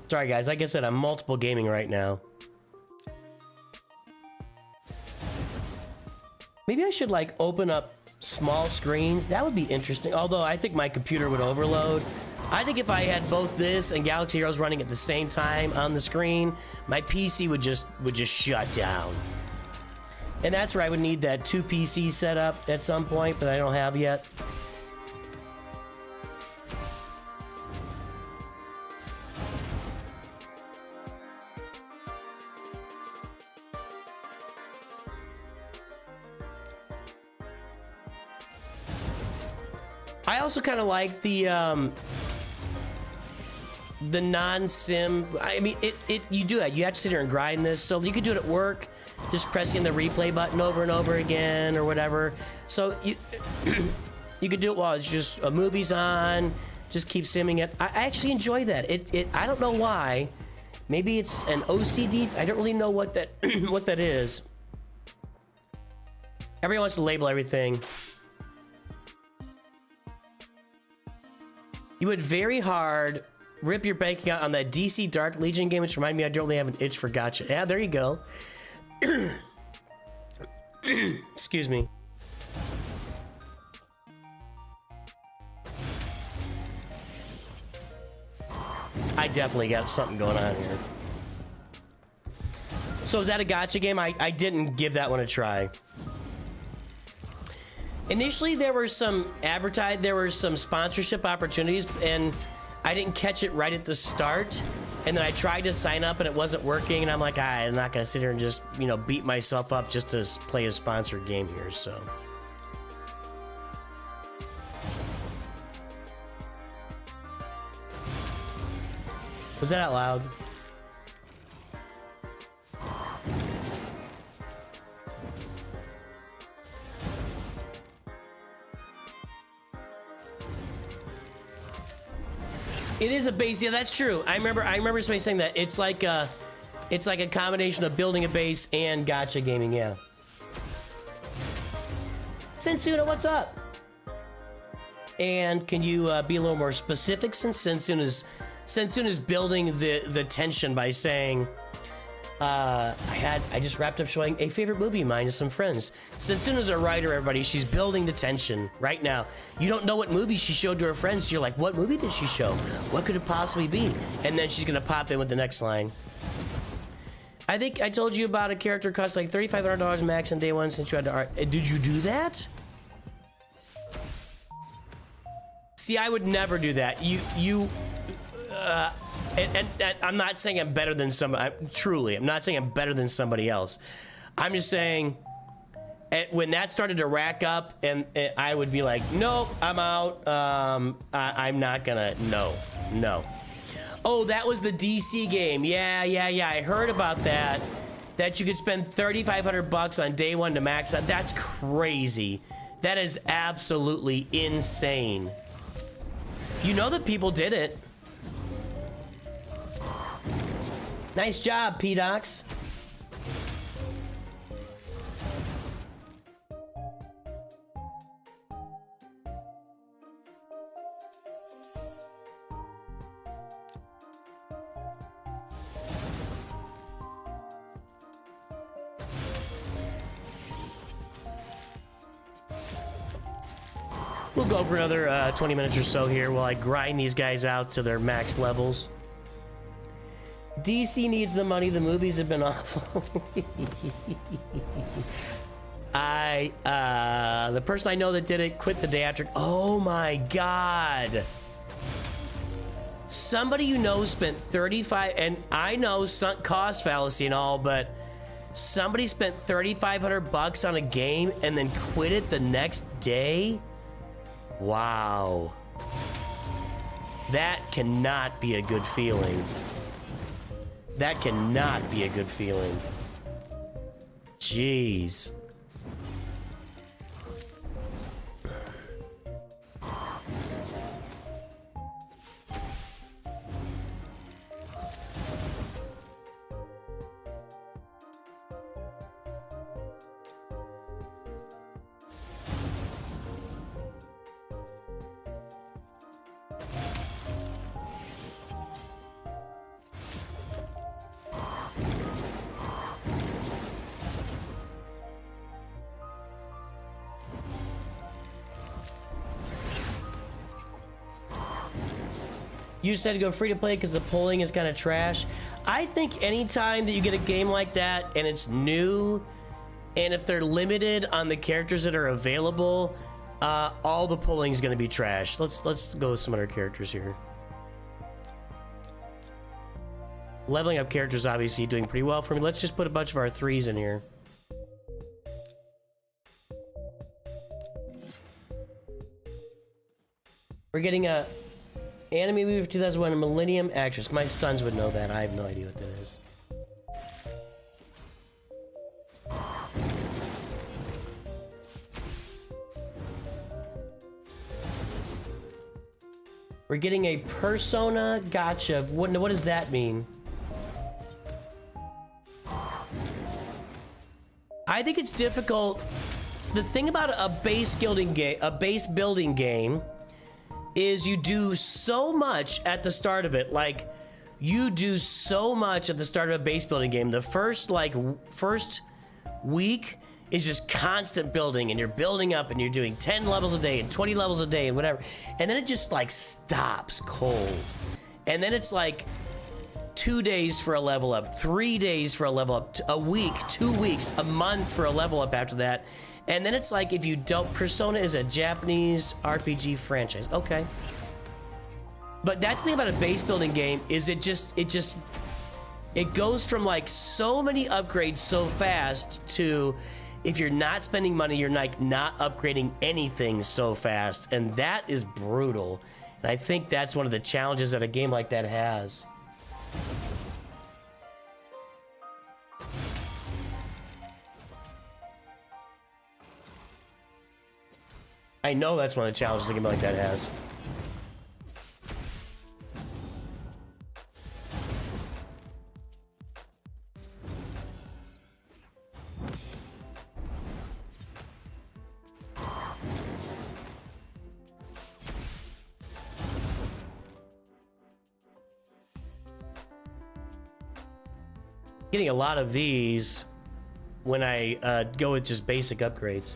Sorry guys, like I said, I'm multiple gaming right now. Maybe I should like open up small screens. That would be interesting. Although I think my computer would overload. I think if I had both this and Galaxy Heroes running at the same time on the screen, my PC would just shut down. And that's where I would need that 2 PC setup at some point, but I don't have yet. I also kind of like the non-sim. I mean, you do that. You have to sit here and grind this, so you could do it at work, just pressing the replay button over and over again or whatever. So you you could do it while it's just a movie's on. Just keep simming it. I actually enjoy that. I don't know why. Maybe it's an OCD. I don't really know what that what that is. Everyone wants to label everything. You would very hard rip your bank account on that DC Dark Legion game, which reminded me I don't really have an itch for gotcha. Yeah, there you go. Excuse me. I definitely got something going on here. So is that a gotcha game? I didn't give that one a try. Initially, there were some sponsorship opportunities, and I didn't catch it right at the start. And then I tried to sign up, and it wasn't working. And I'm like, I'm not gonna sit here and just, you know, beat myself up just to play a sponsored game here. So. Was that out loud? It is a base. Yeah, that's true. I remember somebody saying that. It's like a combination of building a base and gacha gaming. Yeah. Sensuna, what's up? And can you be a little more specific, since Sensuna is building the tension by saying, I just wrapped up showing a favorite movie of mine to some friends. Sensuna's a writer, everybody. She's building the tension right now. You don't know what movie she showed to her friends. So you're like, what movie did she show? What could it possibly be? And then she's gonna pop in with the next line. I think I told you about a character cost like $3,500 max on day one since you had to art. Did you do that? See, I would never do that. And I'm not saying I'm better than somebody. Truly, I'm not saying I'm better than somebody else. I'm just saying, when that started to rack up, and I would be like, nope, I'm out. I'm not gonna. No. Oh, that was the DC game. Yeah. I heard about that. That you could spend $3,500 on day one to max out. That's crazy. That is absolutely insane. You know that people did it. Nice job, P-Docs. We'll go for another 20 minutes or so here while I grind these guys out to their max levels. DC needs the money. The movies have been awful. The person I know that did it quit the day after. Oh my God. Somebody you know spent 35, and I know sunk cost fallacy and all, but somebody spent $3,500 on a game and then quit it the next day. Wow. That cannot be a good feeling. That cannot be a good feeling. Jeez. You said to go free to play because the polling is kind of trash. I think anytime that you get a game like that and it's new, and if they're limited on the characters that are available, all the polling is going to be trash. Let's go with some other characters here. Leveling up characters obviously doing pretty well for me. Let's just put a bunch of our 3s in here. We're getting a anime movie of 2001, a Millennium actress. My sons would know that. I have no idea what that is. We're getting a Persona gacha. What does that mean? I think it's difficult. The thing about a base building game, is you do so much at the start of it. Like, you do so much at the start of a base building game. The first week is just constant building, and you're building up, and you're doing 10 levels a day and 20 levels a day and whatever. And then it just like stops cold. And then it's like 2 days for a level up, 3 days for a level up, a week, 2 weeks, a month for a level up after that. And then it's like, if you don't, Persona is a Japanese RPG franchise. Okay. But that's the thing about a base building game, is it goes from like so many upgrades so fast to, if you're not spending money, you're like not upgrading anything so fast. And that is brutal. And I think that's one of the challenges that a game like that has. I know that's one of the challenges a game like that has. Getting a lot of these when I go with just basic upgrades.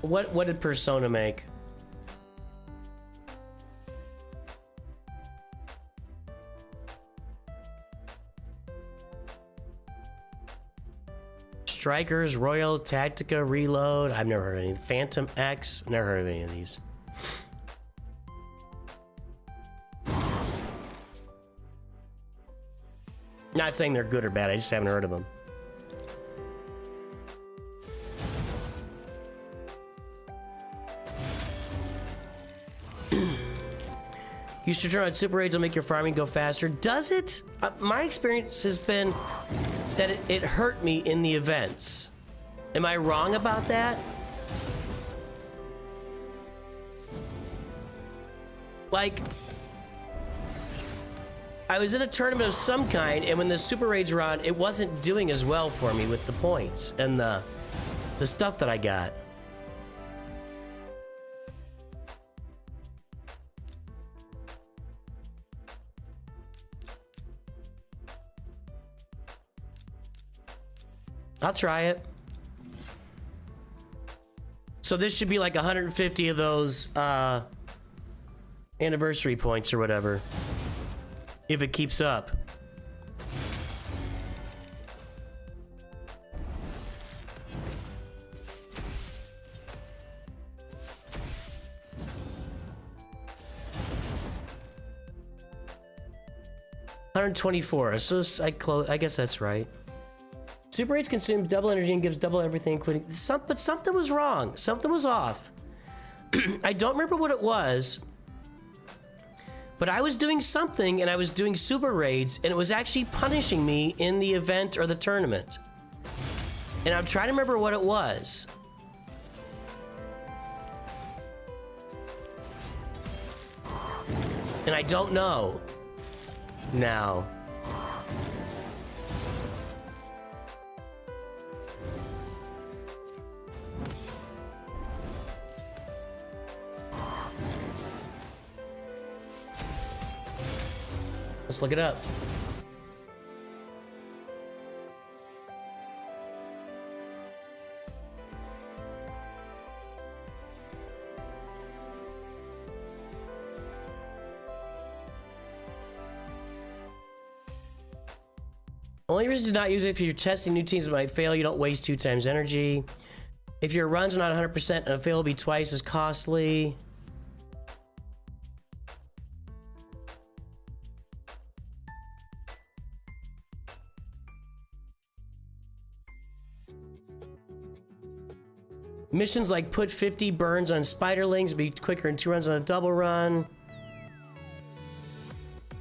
What did Persona make? Strikers, Royal, Tactica, Reload. I've never heard of any. Phantom X. Never heard of any of these. Not saying they're good or bad. I just haven't heard of them. Use to turn on super raids will make your farming go faster. Does it? My experience has been that it hurt me in the events. Am I wrong about that? Like, I was in a tournament of some kind, and when the super raids were on, it wasn't doing as well for me with the points and the stuff that I got. I'll try it. So this should be like 150 of those anniversary points or whatever, if it keeps up. $124. So I guess that's right. Super raids consumes double energy and gives double everything, including but something was wrong. Something was off. I don't remember what it was, but I was doing something, and I was doing super raids, and it was actually punishing me in the event or the tournament. And I'm trying to remember what it was. And I don't know now. Let's look it up. Only reason to not use it if you're testing new teams that might fail. You don't waste 2 times energy. If your runs are not 100% and a fail will be twice as costly. Missions like put 50 burns on spiderlings, be quicker in 2 runs on a double run.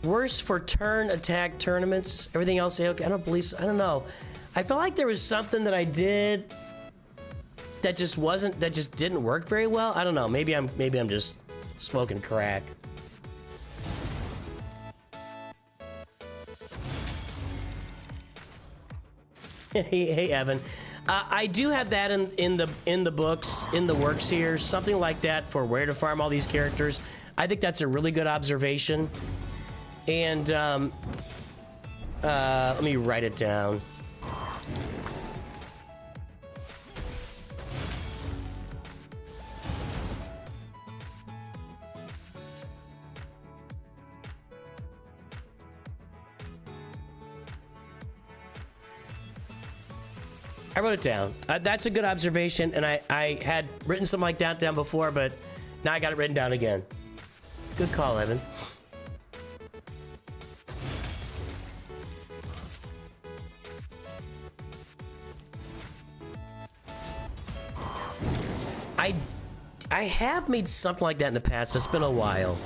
Worse for turn attack tournaments. Everything else, okay, I don't believe so. I don't know. I felt like there was something that I did that just didn't work very well. I don't know. Maybe I'm just smoking crack. Hey, Evan. I do have that in the books, in the works here, something like that for where to farm all these characters. I think that's a really good observation. And let me write it down. I wrote it down. That's a good observation, and I had written something like that down before, but now I got it written down again. Good call, Evan. I have made something like that in the past, but it's been a while.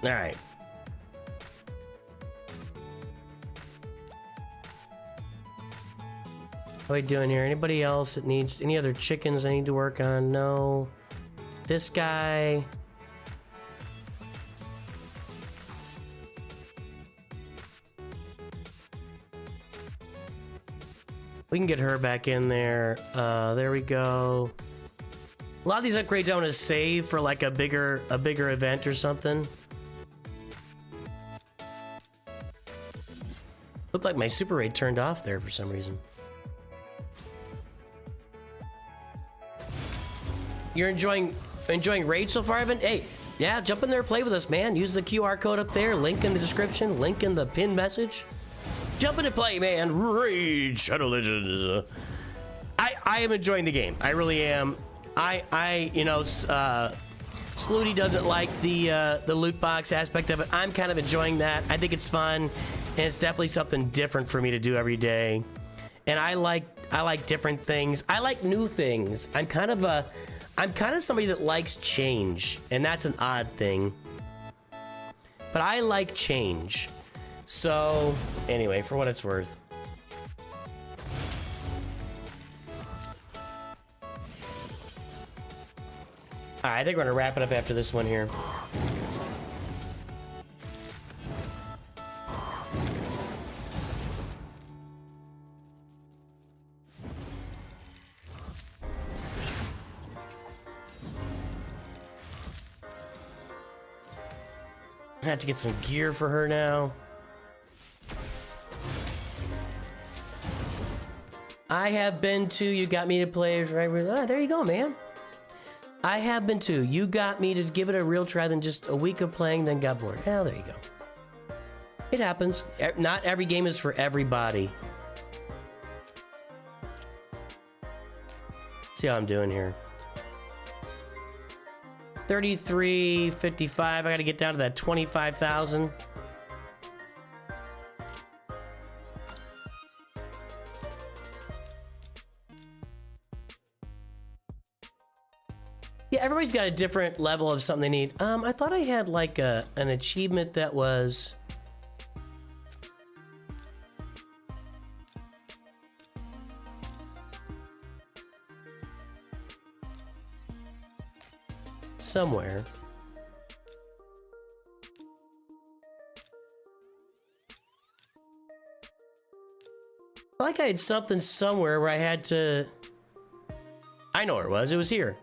All right. How are we doing here? Anybody else that needs any other chickens I need to work on? No. This guy. We can get her back in there. There we go. A lot of these upgrades I want to save for like a bigger event or something. Looked like my super raid turned off there for some reason. You're enjoying raid so far, Evan? Hey, yeah, jump in there, play with us, man. Use the QR code up there, link in the description, link in the pinned message. Jump in and play, man. Raid Shadow Legends. I am enjoying the game. I really am. You know, Slooty doesn't like the loot box aspect of it. I'm kind of enjoying that. I think it's fun, and it's definitely something different for me to do every day. And I like different things. I like new things. I'm kind of somebody that likes change, and that's an odd thing. But I like change. So, anyway, for what it's worth. All right, I think we're gonna wrap it up after this one here. I have to get some gear for her now. I have been to You Got Me to Play. Right? Oh, there you go, man. I have been to You Got Me to give it a real try, then just a week of playing, then got bored. Oh, there you go. It happens. Not every game is for everybody. Let's see how I'm doing here. 33.55. I got to get down to that 25,000. Yeah, everybody's got a different level of something they need. I thought I had like an achievement that was... somewhere. I like I had something somewhere where I had to... I know where it was. It was here.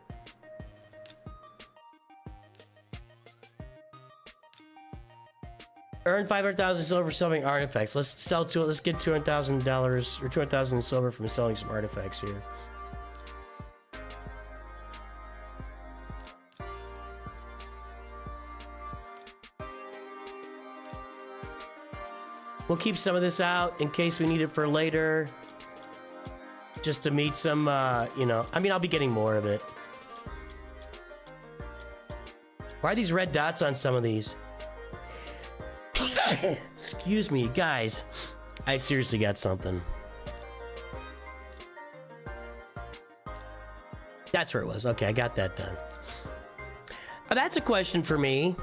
Earn 500,000 silver selling artifacts. Let's sell to it. Let's get $200,000 or 200,000 silver from selling some artifacts here. We'll keep some of this out in case we need it for later. Just to meet some, you know, I mean, I'll be getting more of it. Why are these red dots on some of these? Excuse me, guys. I seriously got something. That's where it was. Okay, I got that done. That's a question for me.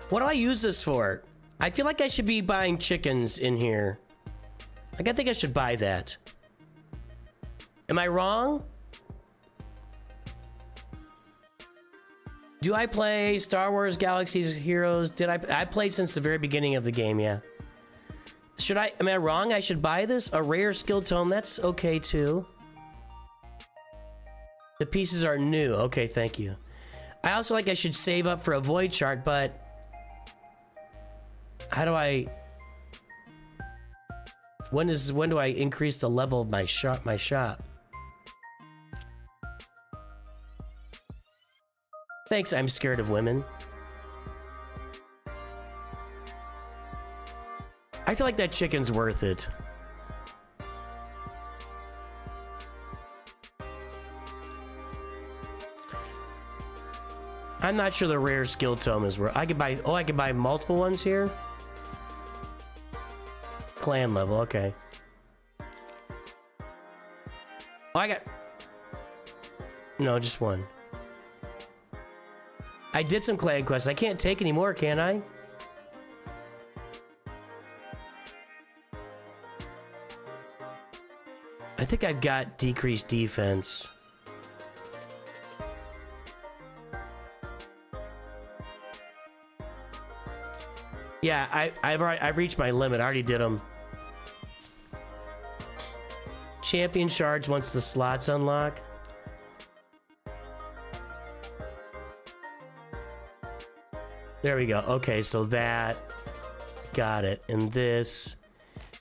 What do I use this for? I feel like I should be buying chickens in here. Like, I think I should buy that. Am I wrong? Do I play Star Wars Galaxy's Heroes? I played since the very beginning of the game, yeah. Am I wrong? I should buy this? A rare skill tome, that's okay too. The pieces are new. Okay, thank you. I also like I should save up for a void chart, but how do I... When do I increase the level of my shop? Thanks, I'm scared of women. I feel like that chicken's worth it. I'm not sure the rare skill tome is worth. I could buy multiple ones here. Clan level, okay. Oh, I got... No, just one. I did some clan quests. I can't take any more, can I? I think I've got decreased defense. Yeah, I've reached my limit. I already did them. Champion shards once the slots unlock. There we go. Okay, so that got it. And this,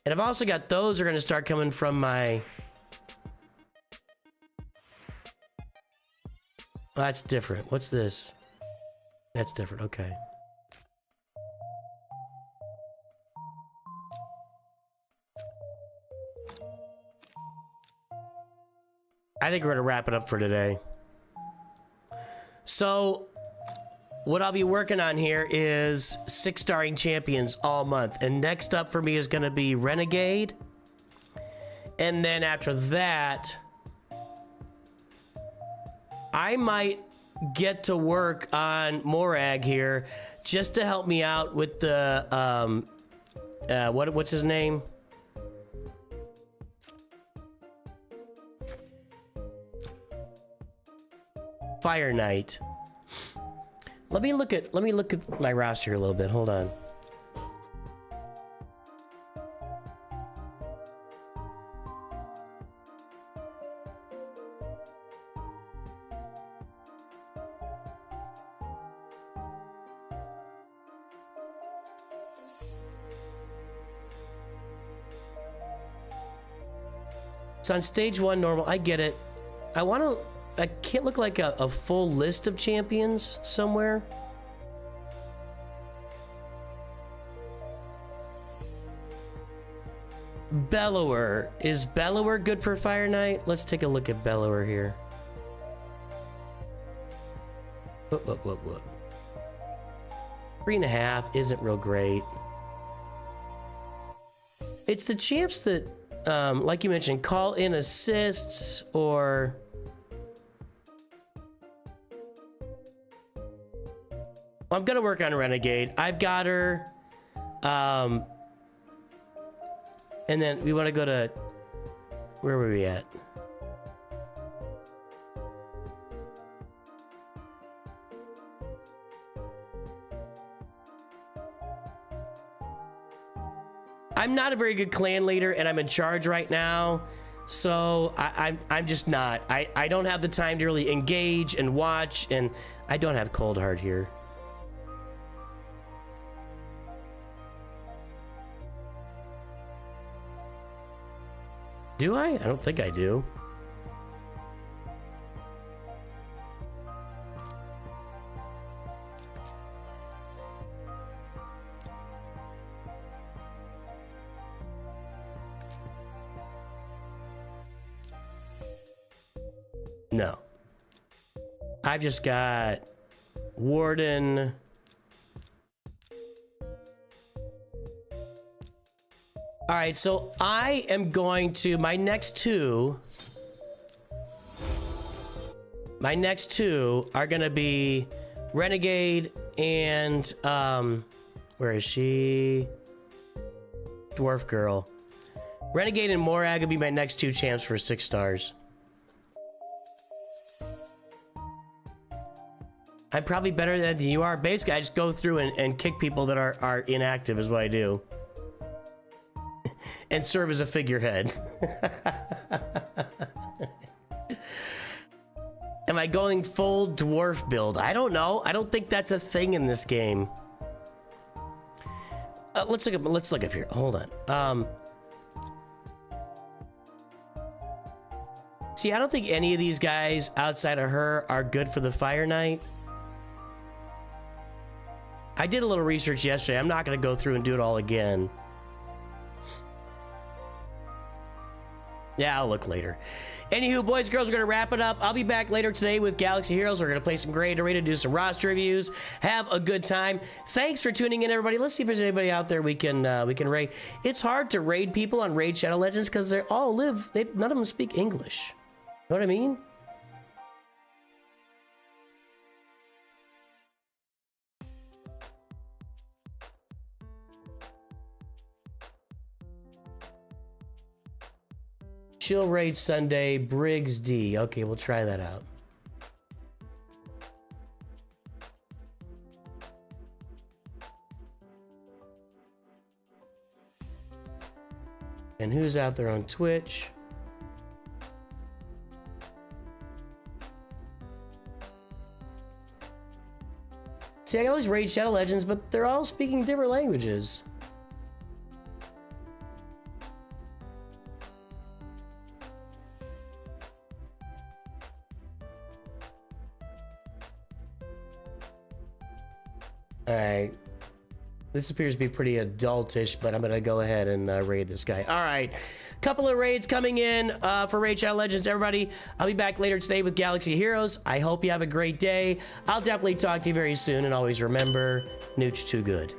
and I've also got those are going to start coming from my... Oh, that's different. What's this? That's different. Okay. I think we're gonna wrap it up for today. So what I'll be working on here is 6-starring champions all month, and next up for me is gonna be Renegade, and then after that I might get to work on Morag here just to help me out with the what's his name? Fire Knight. Let me look at my roster here a little bit. Hold on. It's on stage 1 normal. I get it. I can't look like a full list of champions somewhere. Bellower. Is Bellower good for Fire Knight? Let's take a look at Bellower here. What? 3.5 isn't real great. It's the champs that, like you mentioned, call in assists or... I'm gonna work on Renegade. I've got her. And then we want to go to... Where were we at? I'm not a very good clan leader, and I'm in charge right now. So I'm just not. I don't have the time to really engage and watch, and I don't have Cold Heart here. Do I? I don't think I do. No. I've just got Warden. All right, so I am going to, my next two are gonna be Renegade and, where is she? Dwarf Girl. Renegade and Morag will be my next 2 champs for 6 stars. I'm probably better than you are. Basically, I just go through and kick people that are inactive is what I do. And serve as a figurehead. Am I going full dwarf build? I don't know. I don't think that's a thing in this game. Let's look up here. Hold on. See, I don't think any of these guys outside of her are good for the Fire Knight. I did a little research yesterday. I'm not going to go through and do it all again. Yeah, I'll look later. Anywho, boys and girls, we're going to wrap it up. I'll be back later today with Galaxy Heroes. We're going to play some Great Arena, do some roster reviews. Have a good time. Thanks for tuning in, everybody. Let's see if there's anybody out there we can raid. It's hard to raid people on Raid Shadow Legends because they all none of them speak English. You know what I mean? Chill Raid Sunday, Briggs D. Okay, we'll try that out. And who's out there on Twitch? See, I got all these Raid Shadow Legends, but they're all speaking different languages. Alright. This appears to be pretty adultish, but I'm gonna go ahead and raid this guy. Alright. Couple of raids coming in for Raid Shadow Legends, everybody. I'll be back later today with Galaxy Heroes. I hope you have a great day. I'll definitely talk to you very soon, and always remember, Nooch2Gud.